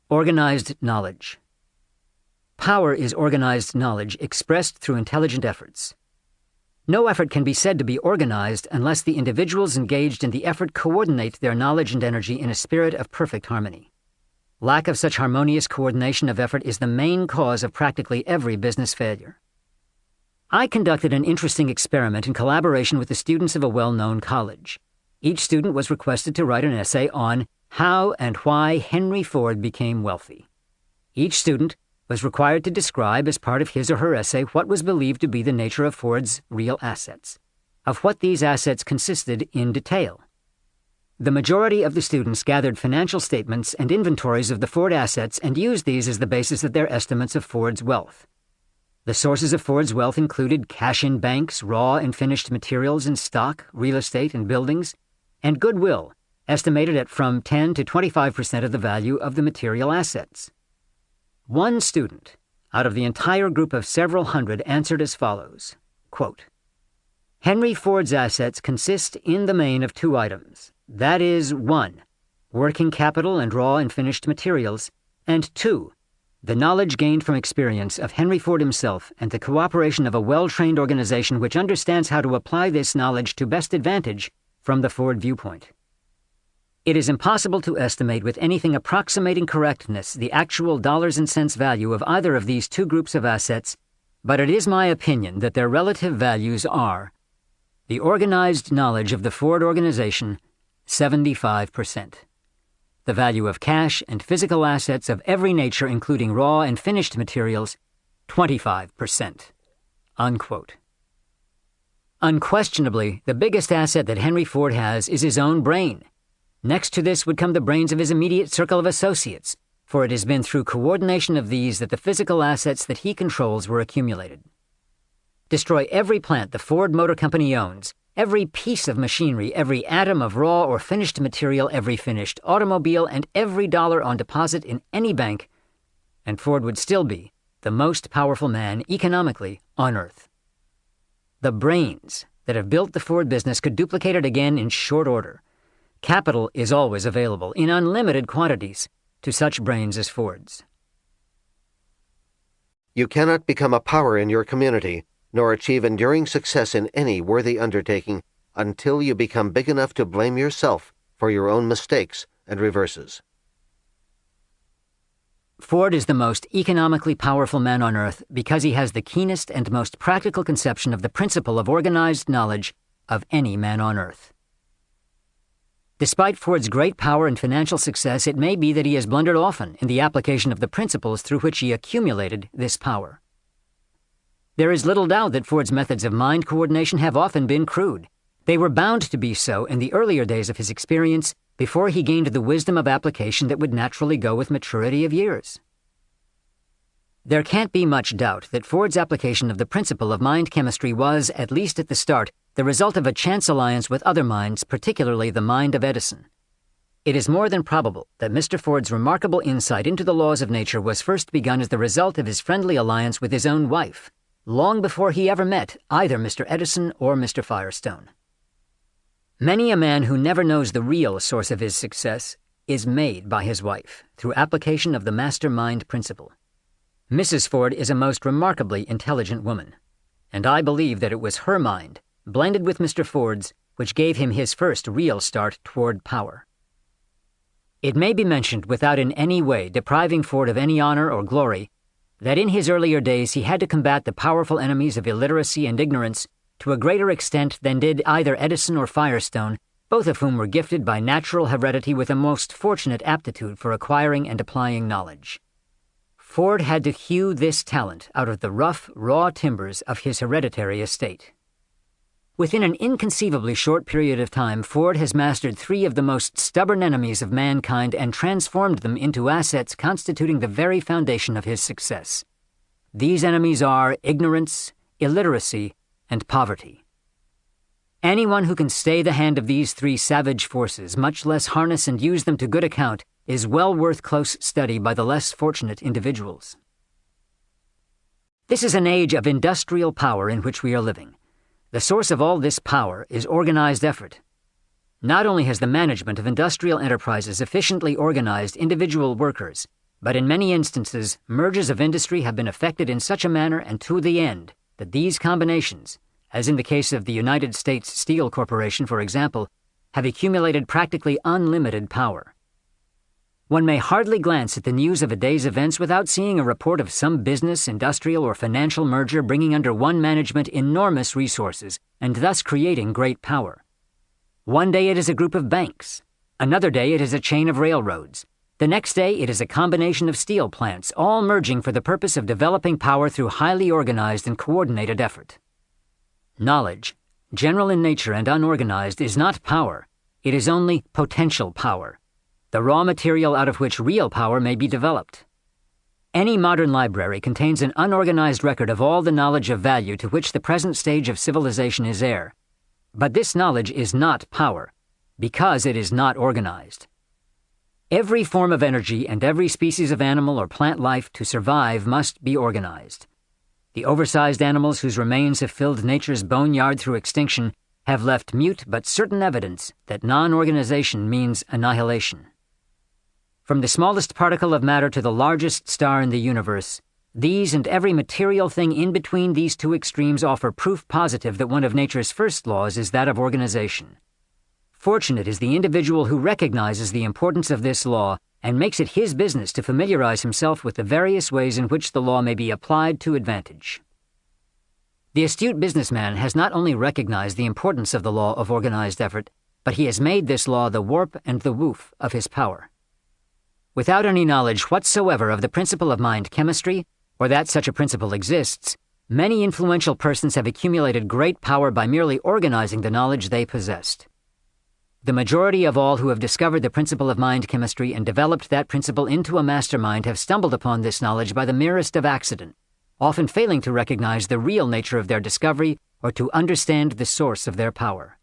Organized knowledge. Power is organized knowledge expressed through intelligent efforts. No effort can be said to be organized unless the individuals engaged in the effort coordinate their knowledge and energy in a spirit of perfect harmony. Lack of such harmonious coordination of effort is the main cause of practically every business failure. I conducted an interesting experiment in collaboration with the students of a well-known college. Each student was requested to write an essay on how and why Henry Ford became wealthy. Each student was required to describe as part of his or her essay what was believed to be the nature of Ford's real assets, of what these assets consisted in detail. The majority of the students gathered financial statements and inventories of the Ford assets and used these as the basis of their estimates of Ford's wealth. The sources of Ford's wealth included cash in banks, raw and finished materials and stock, real estate and buildings, and goodwill, estimated at from 10 to 25% of the value of the material assets. One student, out of the entire group of several hundred, answered as follows, quote, Henry Ford's assets consist in the main of 2 items. That is, 1, working capital and raw and finished materials, and 2, the knowledge gained from experience of Henry Ford himself and the cooperation of a well-trained organization which understands how to apply this knowledge to best advantage from the Ford viewpoint. It is impossible to estimate with anything approximating correctness the actual dollars and cents value of either of these 2 groups of assets, but it is my opinion that their relative values are the organized knowledge of the Ford organization, 75%. The value of cash and physical assets of every nature, including raw and finished materials, 25%. Unquote. Unquestionably, the biggest asset that Henry Ford has is his own brain, Next to this would come the brains of his immediate circle of associates, for it has been through coordination of these that the physical assets that he controls were accumulated. Destroy every plant the Ford Motor Company owns, every piece of machinery, every atom of raw or finished material, every finished automobile, and every dollar on deposit in any bank, and Ford would still be the most powerful man economically on Earth. The brains that have built the Ford business could duplicate it again in short order. Capital is always available in unlimited quantities to such brains as Ford's. You cannot become a power in your community, nor achieve enduring success in any worthy undertaking until you become big enough to blame yourself for your own mistakes and reverses. Ford is the most economically powerful man on Earth because he has the keenest and most practical conception of the principle of organized knowledge of any man on Earth. Despite Ford's great power and financial success, it may be that he has blundered often in the application of the principles through which he accumulated this power. There is little doubt that Ford's methods of mind coordination have often been crude. They were bound to be so in the earlier days of his experience before he gained the wisdom of application that would naturally go with maturity of years. There can't be much doubt that Ford's application of the principle of mind chemistry was, at least at the start, the result of a chance alliance with other minds, particularly the mind of Edison. It is more than probable that Mr. Ford's remarkable insight into the laws of nature was first begun as the result of his friendly alliance with his own wife, long before he ever met either Mr. Edison or Mr. Firestone. Many a man who never knows the real source of his success is made by his wife through application of the mastermind principle. Mrs. Ford is a most remarkably intelligent woman, and I believe that it was her mind, blended with Mr. Ford's, which gave him his first real start toward power. It may be mentioned without in any way depriving Ford of any honor or glory that in his earlier days he had to combat the powerful enemies of illiteracy and ignorance to a greater extent than did either Edison or Firestone, both of whom were gifted by natural heredity with a most fortunate aptitude for acquiring and applying knowledge. Ford had to hew this talent out of the rough, raw timbers of his hereditary estate. Within an inconceivably short period of time, Ford has mastered three of the most stubborn enemies of mankind and transformed them into assets constituting the very foundation of his success. These enemies are ignorance, illiteracy, and poverty. Anyone who can stay the hand of these three savage forces, much less harness and use them to good account, is well worth close study by the less fortunate individuals. This is an age of industrial power in which we are living. The source of all this power is organized effort. Not only has the management of industrial enterprises efficiently organized individual workers, but in many instances, mergers of industry have been effected in such a manner and to the end that these combinations, as in the case of the United States Steel Corporation, for example, have accumulated practically unlimited power. One may hardly glance at the news of a day's events without seeing a report of some business, industrial, or financial merger bringing under one management enormous resources and thus creating great power. One day it is a group of banks. Another day it is a chain of railroads. The next day it is a combination of steel plants, all merging for the purpose of developing power through highly organized and coordinated effort. Knowledge, general in nature and unorganized, is not power. It is only potential power, the raw material out of which real power may be developed. Any modern library contains an unorganized record of all the knowledge of value to which the present stage of civilization is heir. But this knowledge is not power, because it is not organized. Every form of energy and every species of animal or plant life to survive must be organized. The oversized animals whose remains have filled nature's boneyard through extinction have left mute but certain evidence that non-organization means annihilation. From the smallest particle of matter to the largest star in the universe, these and every material thing in between these two extremes offer proof positive that one of nature's first laws is that of organization. Fortunate is the individual who recognizes the importance of this law and makes it his business to familiarize himself with the various ways in which the law may be applied to advantage. The astute businessman has not only recognized the importance of the law of organized effort, but he has made this law the warp and the woof of his power. Without any knowledge whatsoever of the principle of mind chemistry, or that such a principle exists, many influential persons have accumulated great power by merely organizing the knowledge they possessed. The majority of all who have discovered the principle of mind chemistry and developed that principle into a mastermind have stumbled upon this knowledge by the merest of accident, often failing to recognize the real nature of their discovery or to understand the source of their power.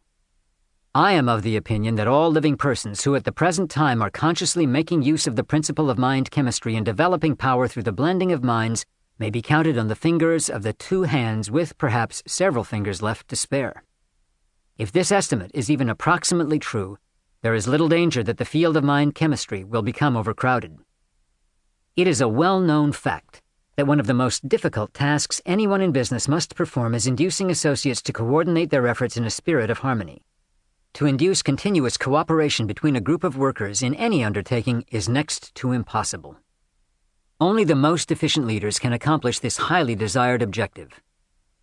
I am of the opinion that all living persons who at the present time are consciously making use of the principle of mind chemistry and developing power through the blending of minds may be counted on the fingers of the two hands with perhaps several fingers left to spare. If this estimate is even approximately true, there is little danger that the field of mind chemistry will become overcrowded. It is a well-known fact that one of the most difficult tasks anyone in business must perform is inducing associates to coordinate their efforts in a spirit of harmony. To induce continuous cooperation between a group of workers in any undertaking is next to impossible. Only the most efficient leaders can accomplish this highly desired objective.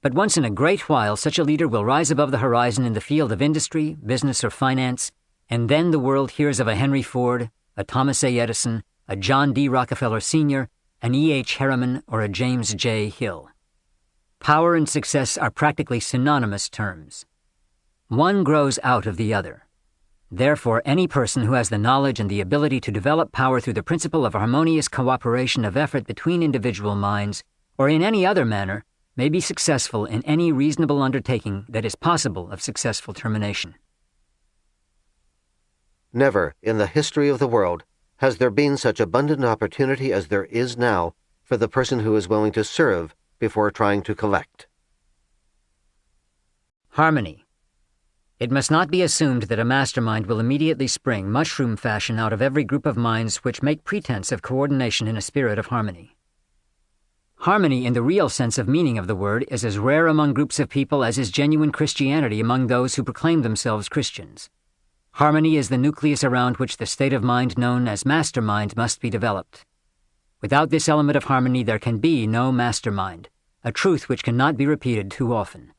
But once in a great while, such a leader will rise above the horizon in the field of industry, business, or finance, and then the world hears of a Henry Ford, a Thomas A. Edison, a John D. Rockefeller Sr., an E. H. Harriman, or a James J. Hill. Power and success are practically synonymous terms. One grows out of the other. Therefore, any person who has the knowledge and the ability to develop power through the principle of harmonious cooperation of effort between individual minds, or in any other manner, may be successful in any reasonable undertaking that is possible of successful termination. Never in the history of the world has there been such abundant opportunity as there is now for the person who is willing to serve before trying to collect. Harmony. It must not be assumed that a mastermind will immediately spring mushroom fashion out of every group of minds which make pretense of coordination in a spirit of harmony. Harmony in the real sense of meaning of the word is as rare among groups of people as is genuine Christianity among those who proclaim themselves Christians. Harmony is the nucleus around which the state of mind known as mastermind must be developed. Without this element of harmony there can be no mastermind, a truth which cannot be repeated too often.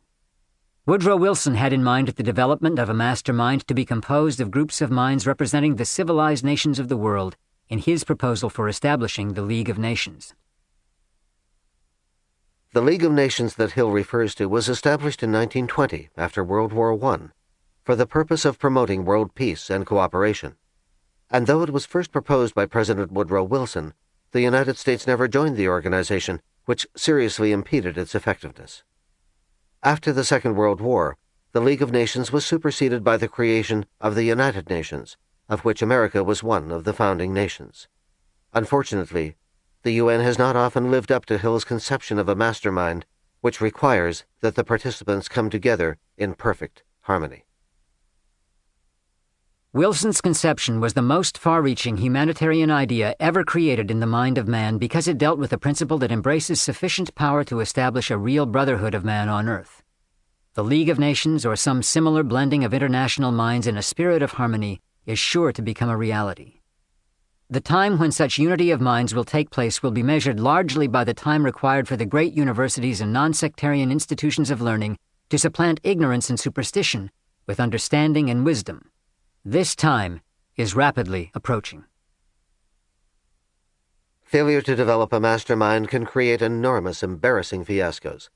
Woodrow Wilson had in mind the development of a mastermind to be composed of groups of minds representing the civilized nations of the world in his proposal for establishing the League of Nations. The League of Nations that Hill refers to was established in 1920 after World War I for the purpose of promoting world peace and cooperation. And though it was first proposed by President Woodrow Wilson, the United States never joined the organization, which seriously impeded its effectiveness. After the Second World War, the League of Nations was superseded by the creation of the United Nations, of which America was one of the founding nations. Unfortunately, the UN has not often lived up to Hill's conception of a mastermind, which requires that the participants come together in perfect harmony. Wilson's conception was the most far-reaching humanitarian idea ever created in the mind of man because it dealt with a principle that embraces sufficient power to establish a real brotherhood of man on earth. The League of Nations, or some similar blending of international minds in a spirit of harmony, is sure to become a reality. The time when such unity of minds will take place will be measured largely by the time required for the great universities and non-sectarian institutions of learning to supplant ignorance and superstition with understanding and wisdom. This time is rapidly approaching. Failure to develop a mastermind can create enormous, embarrassing fiascos.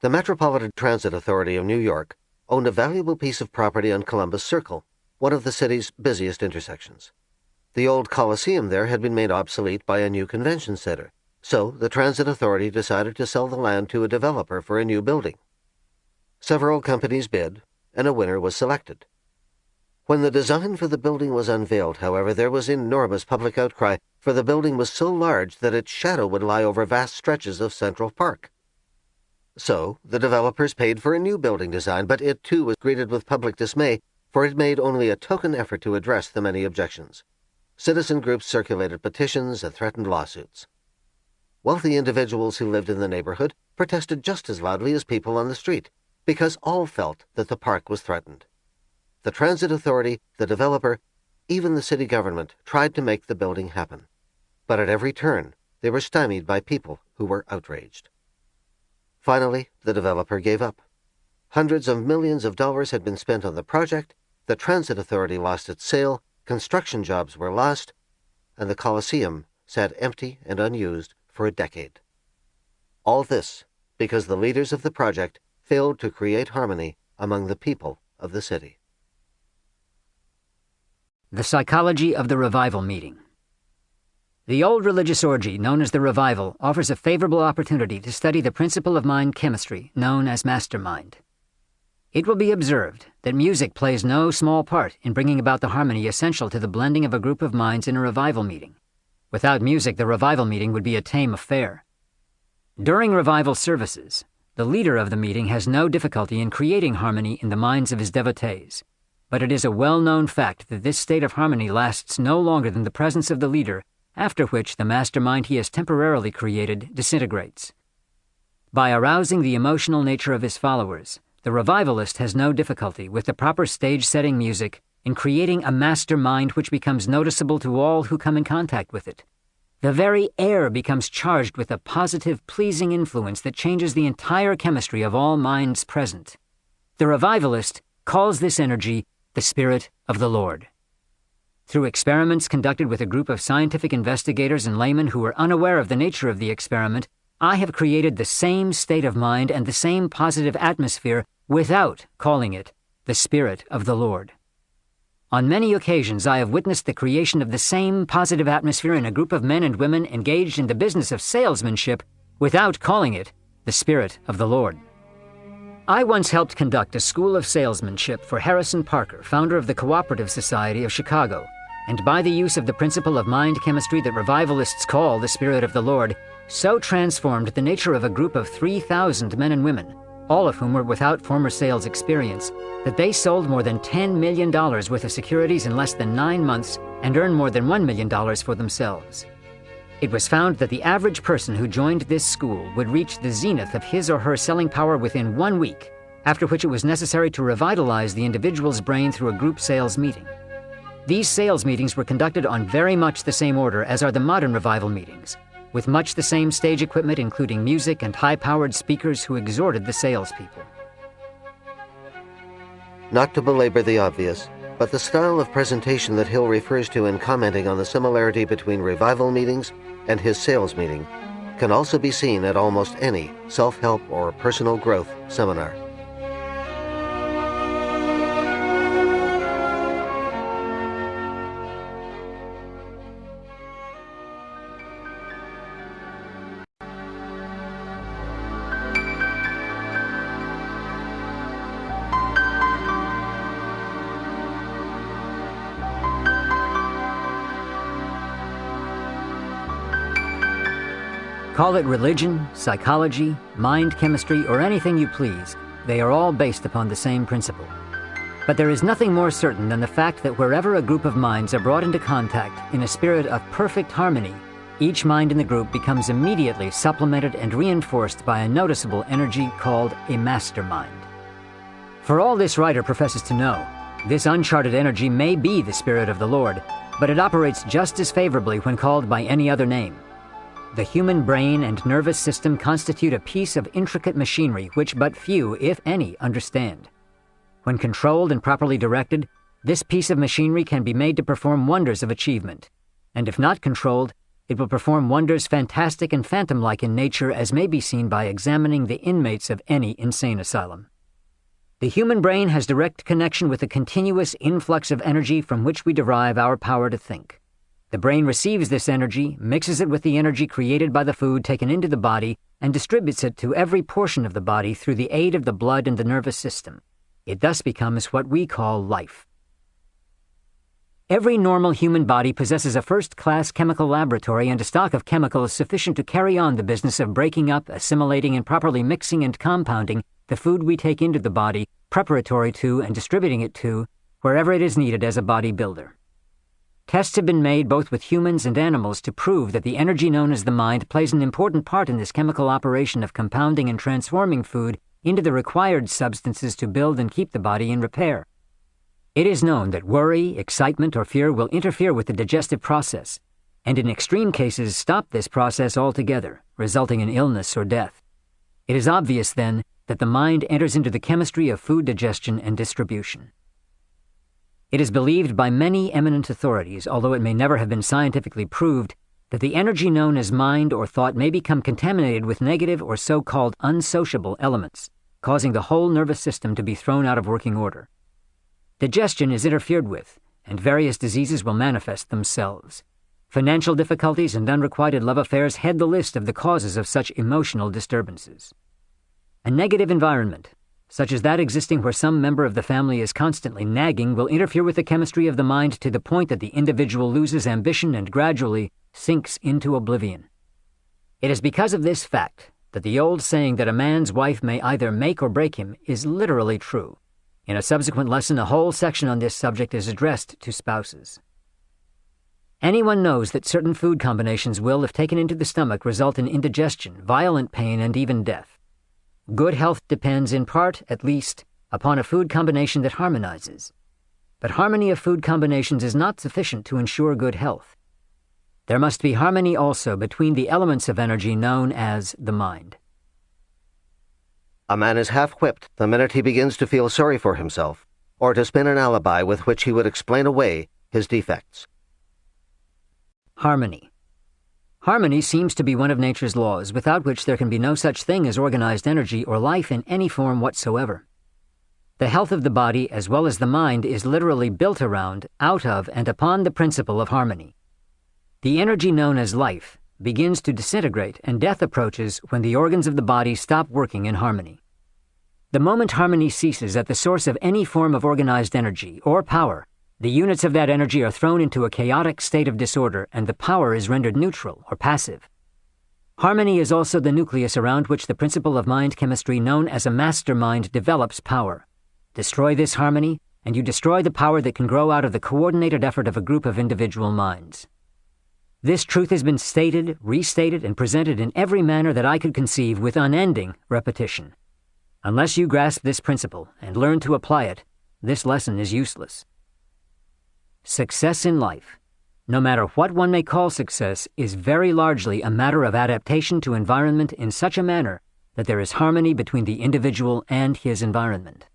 The Metropolitan Transit Authority of New York owned a valuable piece of property on Columbus Circle, one of the city's busiest intersections. The old Coliseum there had been made obsolete by a new convention center, so the Transit Authority decided to sell the land to a developer for a new building. Several companies bid, and a winner was selected. When the design for the building was unveiled, however, there was enormous public outcry, for the building was so large that its shadow would lie over vast stretches of Central Park. So the developers paid for a new building design, but it too was greeted with public dismay, for it made only a token effort to address the many objections. Citizen groups circulated petitions and threatened lawsuits. Wealthy individuals who lived in the neighborhood protested just as loudly as people on the street, because all felt that the park was threatened. The Transit Authority, the developer, even the city government tried to make the building happen. But at every turn, they were stymied by people who were outraged. Finally, the developer gave up. Hundreds of millions of dollars had been spent on the project, the Transit Authority lost its sale, construction jobs were lost, and the Coliseum sat empty and unused for a decade. All this because the leaders of the project failed to create harmony among the people of the city. The psychology of the revival meeting. The old religious orgy known as the revival offers a favorable opportunity to study the principle of mind chemistry known as mastermind. It will be observed that music plays no small part in bringing about the harmony essential to the blending of a group of minds in a revival meeting. Without music, the revival meeting would be a tame affair. During revival services, the leader of the meeting has no difficulty in creating harmony in the minds of his devotees. But it is a well-known fact that this state of harmony lasts no longer than the presence of the leader, after which the mastermind he has temporarily created disintegrates. By arousing the emotional nature of his followers, the revivalist has no difficulty with the proper stage-setting music in creating a mastermind which becomes noticeable to all who come in contact with it. The very air becomes charged with a positive, pleasing influence that changes the entire chemistry of all minds present. The revivalist calls this energy the Spirit of the Lord. Through experiments conducted with a group of scientific investigators and laymen who were unaware of the nature of the experiment, I have created the same state of mind and the same positive atmosphere without calling it the Spirit of the Lord. On many occasions, I have witnessed the creation of the same positive atmosphere in a group of men and women engaged in the business of salesmanship without calling it the Spirit of the Lord. I once helped conduct a school of salesmanship for Harrison Parker, founder of the Cooperative Society of Chicago, and by the use of the principle of mind chemistry that revivalists call the Spirit of the Lord, so transformed the nature of a group of 3,000 men and women, all of whom were without former sales experience, that they sold more than $10 million worth of securities in less than 9 months and earned more than $1 million for themselves. It was found that the average person who joined this school would reach the zenith of his or her selling power within 1 week, after which it was necessary to revitalize the individual's brain through a group sales meeting. These sales meetings were conducted on very much the same order as are the modern revival meetings, with much the same stage equipment including music and high-powered speakers who exhorted the salespeople. Not to belabor the obvious, but the style of presentation that Hill refers to in commenting on the similarity between revival meetings and his sales meeting can also be seen at almost any self-help or personal growth seminar. Call it religion, psychology, mind chemistry, or anything you please, they are all based upon the same principle. But there is nothing more certain than the fact that wherever a group of minds are brought into contact in a spirit of perfect harmony, each mind in the group becomes immediately supplemented and reinforced by a noticeable energy called a mastermind. For all this writer professes to know, this uncharted energy may be the Spirit of the Lord, but it operates just as favorably when called by any other name. The human brain and nervous system constitute a piece of intricate machinery which but few, if any, understand. When controlled and properly directed, this piece of machinery can be made to perform wonders of achievement, and if not controlled, it will perform wonders fantastic and phantom-like in nature as may be seen by examining the inmates of any insane asylum. The human brain has direct connection with the continuous influx of energy from which we derive our power to think. The brain receives this energy, mixes it with the energy created by the food taken into the body, and distributes it to every portion of the body through the aid of the blood and the nervous system. It thus becomes what we call life. Every normal human body possesses a first-class chemical laboratory and a stock of chemicals sufficient to carry on the business of breaking up, assimilating, and properly mixing and compounding the food we take into the body, preparatory to and distributing it to wherever it is needed as a bodybuilder. Tests have been made both with humans and animals to prove that the energy known as the mind plays an important part in this chemical operation of compounding and transforming food into the required substances to build and keep the body in repair. It is known that worry, excitement, or fear will interfere with the digestive process, and in extreme cases stop this process altogether, resulting in illness or death. It is obvious, then, that the mind enters into the chemistry of food digestion and distribution. It is believed by many eminent authorities, although it may never have been scientifically proved, that the energy known as mind or thought may become contaminated with negative or so-called unsociable elements, causing the whole nervous system to be thrown out of working order. Digestion is interfered with, and various diseases will manifest themselves. Financial difficulties and unrequited love affairs head the list of the causes of such emotional disturbances. A negative environment, such as that existing where some member of the family is constantly nagging, will interfere with the chemistry of the mind to the point that the individual loses ambition and gradually sinks into oblivion. It is because of this fact that the old saying that a man's wife may either make or break him is literally true. In a subsequent lesson, a whole section on this subject is addressed to spouses. Anyone knows that certain food combinations will, if taken into the stomach, result in indigestion, violent pain, and even death. Good health depends, in part, at least, upon a food combination that harmonizes. But harmony of food combinations is not sufficient to ensure good health. There must be harmony also between the elements of energy known as the mind. A man is half-whipped the minute he begins to feel sorry for himself, or to spin an alibi with which he would explain away his defects. Harmony. Harmony seems to be one of nature's laws, without which there can be no such thing as organized energy or life in any form whatsoever. The health of the body, as well as the mind, is literally built around, out of, and upon the principle of harmony. The energy known as life begins to disintegrate, and death approaches when the organs of the body stop working in harmony. The moment harmony ceases at the source of any form of organized energy or power, the units of that energy are thrown into a chaotic state of disorder, and the power is rendered neutral or passive. Harmony is also the nucleus around which the principle of mind chemistry known as a mastermind develops power. Destroy this harmony, and you destroy the power that can grow out of the coordinated effort of a group of individual minds. This truth has been stated, restated, and presented in every manner that I could conceive with unending repetition. Unless you grasp this principle and learn to apply it, this lesson is useless. Success in life, no matter what one may call success, is very largely a matter of adaptation to environment in such a manner that there is harmony between the individual and his environment.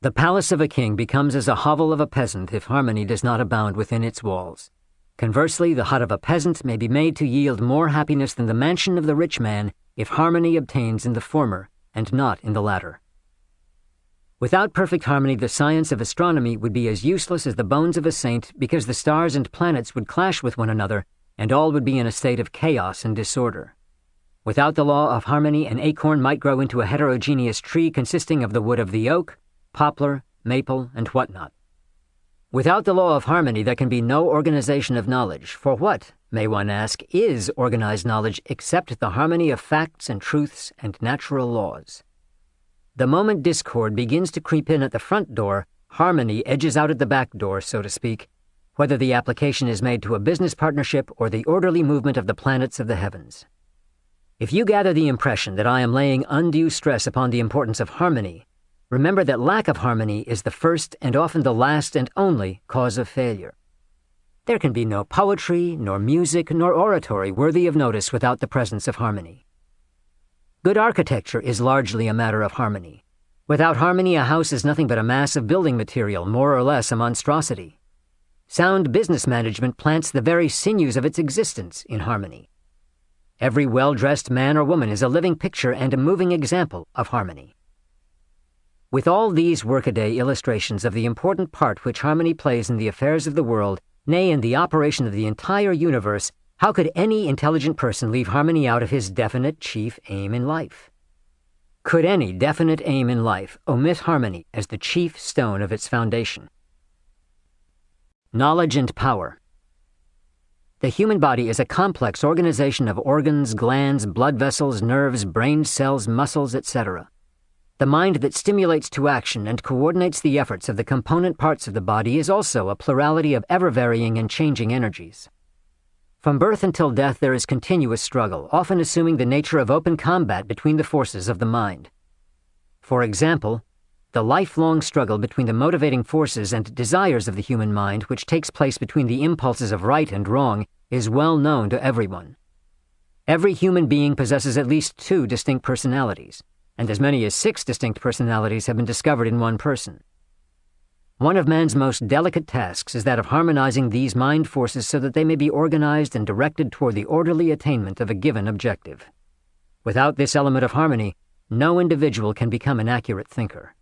The palace of a king becomes as a hovel of a peasant if harmony does not abound within its walls. Conversely, the hut of a peasant may be made to yield more happiness than the mansion of the rich man if harmony obtains in the former and not in the latter. Without perfect harmony, the science of astronomy would be as useless as the bones of a saint, because the stars and planets would clash with one another, and all would be in a state of chaos and disorder. Without the law of harmony, an acorn might grow into a heterogeneous tree consisting of the wood of the oak, poplar, maple, and whatnot. Without the law of harmony, there can be no organization of knowledge, for what, may one ask, is organized knowledge except the harmony of facts and truths and natural laws? The moment discord begins to creep in at the front door, harmony edges out at the back door, so to speak, whether the application is made to a business partnership or the orderly movement of the planets of the heavens. If you gather the impression that I am laying undue stress upon the importance of harmony, remember that lack of harmony is the first and often the last and only cause of failure. There can be no poetry, nor music, nor oratory worthy of notice without the presence of harmony. Good architecture is largely a matter of harmony. Without harmony, a house is nothing but a mass of building material, more or less a monstrosity. Sound business management plants the very sinews of its existence in harmony. Every well-dressed man or woman is a living picture and a moving example of harmony. With all these workaday illustrations of the important part which harmony plays in the affairs of the world, nay, in the operation of the entire universe, how could any intelligent person leave harmony out of his definite chief aim in life? Could any definite aim in life omit harmony as the chief stone of its foundation? Knowledge and power. The human body is a complex organization of organs, glands, blood vessels, nerves, brain cells, muscles, etc. The mind that stimulates to action and coordinates the efforts of the component parts of the body is also a plurality of ever-varying and changing energies. From birth until death there is continuous struggle, often assuming the nature of open combat between the forces of the mind. For example, the lifelong struggle between the motivating forces and desires of the human mind, which takes place between the impulses of right and wrong, is well known to everyone. Every human being possesses at least 2 distinct personalities, and as many as 6 distinct personalities have been discovered in one person. One of man's most delicate tasks is that of harmonizing these mind forces so that they may be organized and directed toward the orderly attainment of a given objective. Without this element of harmony, no individual can become an accurate thinker.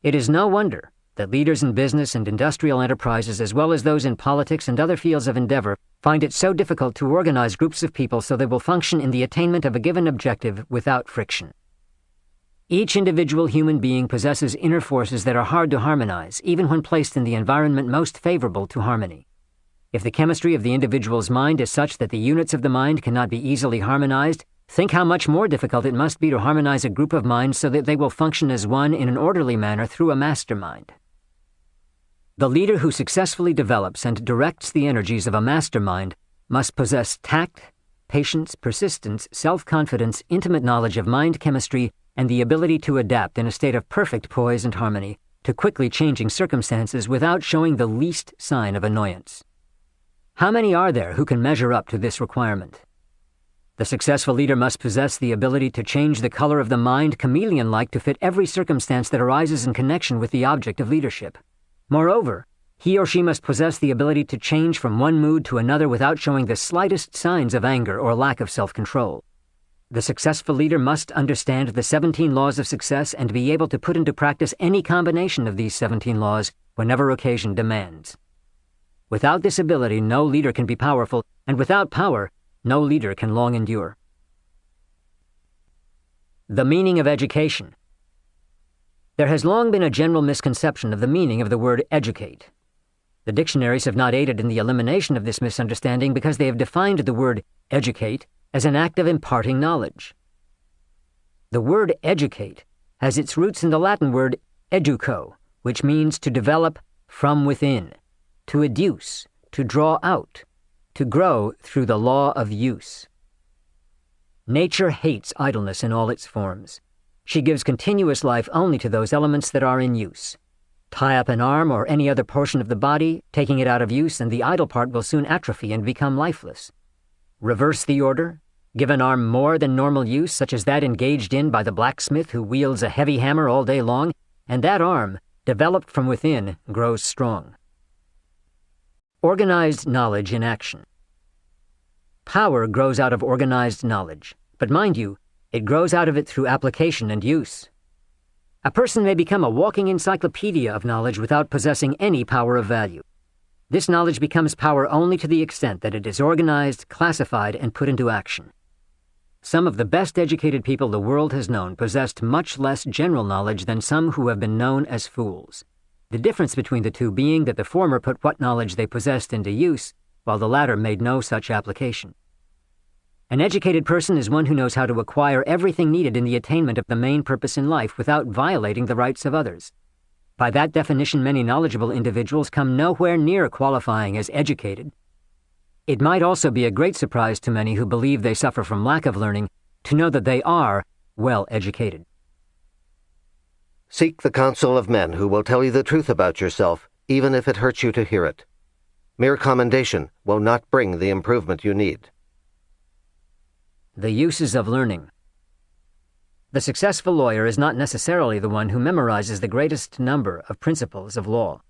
It is no wonder that leaders in business and industrial enterprises, as well as those in politics and other fields of endeavor, find it so difficult to organize groups of people so they will function in the attainment of a given objective without friction. Each individual human being possesses inner forces that are hard to harmonize, even when placed in the environment most favorable to harmony. If the chemistry of the individual's mind is such that the units of the mind cannot be easily harmonized, think how much more difficult it must be to harmonize a group of minds so that they will function as one in an orderly manner through a mastermind. The leader who successfully develops and directs the energies of a mastermind must possess tact, patience, persistence, self-confidence, intimate knowledge of mind chemistry, and the ability to adapt in a state of perfect poise and harmony to quickly changing circumstances without showing the least sign of annoyance. How many are there who can measure up to this requirement? The successful leader must possess the ability to change the color of the mind chameleon-like to fit every circumstance that arises in connection with the object of leadership. Moreover, he or she must possess the ability to change from one mood to another without showing the slightest signs of anger or lack of self-control. The successful leader must understand the 17 laws of success and be able to put into practice any combination of these 17 laws whenever occasion demands. Without this ability, no leader can be powerful, and without power, no leader can long endure. The meaning of education. There has long been a general misconception of the meaning of the word educate. The dictionaries have not aided in the elimination of this misunderstanding because they have defined the word educate as an act of imparting knowledge. The word educate has its roots in the Latin word educo, which means to develop from within, to educe, to draw out, to grow through the law of use. Nature hates idleness in all its forms. She gives continuous life only to those elements that are in use. Tie up an arm or any other portion of the body, taking it out of use, and the idle part will soon atrophy and become lifeless. Reverse the order. Give an arm more than normal use, such as that engaged in by the blacksmith who wields a heavy hammer all day long, and that arm, developed from within, grows strong. Organized knowledge in action. Power grows out of organized knowledge, but mind you, it grows out of it through application and use. A person may become a walking encyclopedia of knowledge without possessing any power of value. This knowledge becomes power only to the extent that it is organized, classified, and put into action. Some of the best educated people the world has known possessed much less general knowledge than some who have been known as fools. The difference between the two being that the former put what knowledge they possessed into use, while the latter made no such application. An educated person is one who knows how to acquire everything needed in the attainment of the main purpose in life without violating the rights of others. By that definition, many knowledgeable individuals come nowhere near qualifying as educated. It might also be a great surprise to many who believe they suffer from lack of learning to know that they are well educated. Seek the counsel of men who will tell you the truth about yourself, even if it hurts you to hear it. Mere commendation will not bring the improvement you need. The uses of learning. The successful lawyer is not necessarily the one who memorizes the greatest number of principles of law.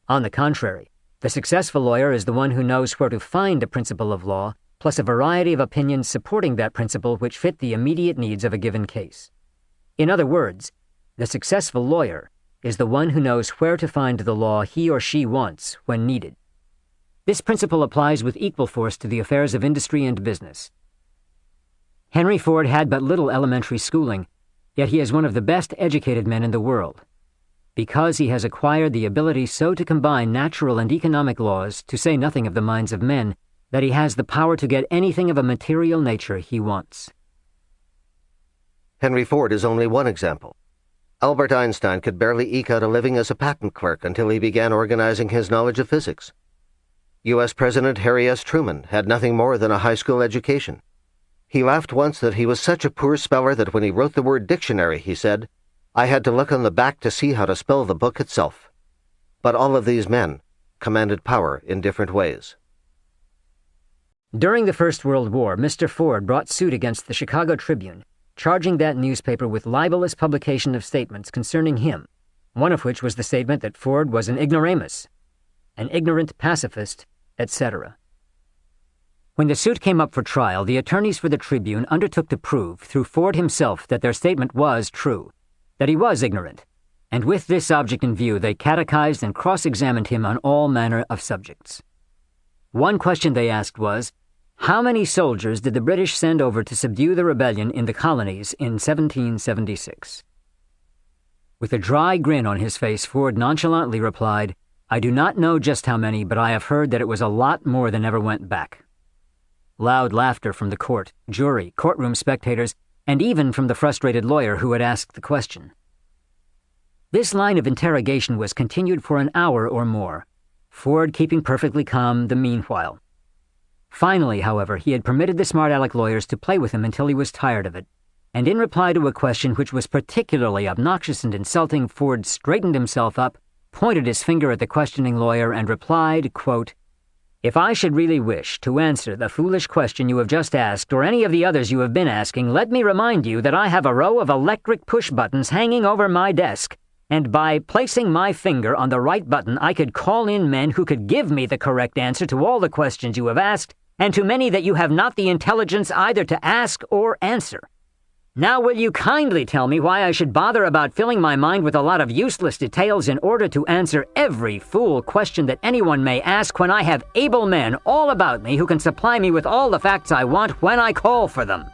On the contrary, the successful lawyer is the one who knows where to find a principle of law, plus a variety of opinions supporting that principle which fit the immediate needs of a given case. In other words, the successful lawyer is the one who knows where to find the law he or she wants when needed. This principle applies with equal force to the affairs of industry and business. Henry Ford had but little elementary schooling, yet he is one of the best educated men in the world, because he has acquired the ability so to combine natural and economic laws, to say nothing of the minds of men, that he has the power to get anything of a material nature he wants. Henry Ford is only one example. Albert Einstein could barely eke out a living as a patent clerk until he began organizing his knowledge of physics. U.S. President Harry S. Truman had nothing more than a high school education. He laughed once that he was such a poor speller that when he wrote the word dictionary, he said, "I had to look on the back to see how to spell the book itself." But all of these men commanded power in different ways. During the First World War, Mr. Ford brought suit against the Chicago Tribune, charging that newspaper with libelous publication of statements concerning him, one of which was the statement that Ford was an ignoramus, an ignorant pacifist, etc. When the suit came up for trial, the attorneys for the Tribune undertook to prove, through Ford himself, that their statement was true, that he was ignorant, and with this object in view, they catechized and cross-examined him on all manner of subjects. One question they asked was, how many soldiers did the British send over to subdue the rebellion in the colonies in 1776? With a dry grin on his face, Ford nonchalantly replied, I do not know just how many, but I have heard that it was a lot more than ever went back. Loud laughter from the court, jury, courtroom spectators, and even from the frustrated lawyer who had asked the question. This line of interrogation was continued for an hour or more, Ford keeping perfectly calm the meanwhile. Finally, however, he had permitted the smart-aleck lawyers to play with him until he was tired of it, and in reply to a question which was particularly obnoxious and insulting, Ford straightened himself up, pointed his finger at the questioning lawyer, and replied, quote, If I should really wish to answer the foolish question you have just asked, or any of the others you have been asking, let me remind you that I have a row of electric push-buttons hanging over my desk, and by placing my finger on the right button, I could call in men who could give me the correct answer to all the questions you have asked, and to many that you have not the intelligence either to ask or answer. Now will you kindly tell me why I should bother about filling my mind with a lot of useless details in order to answer every fool question that anyone may ask when I have able men all about me who can supply me with all the facts I want when I call for them?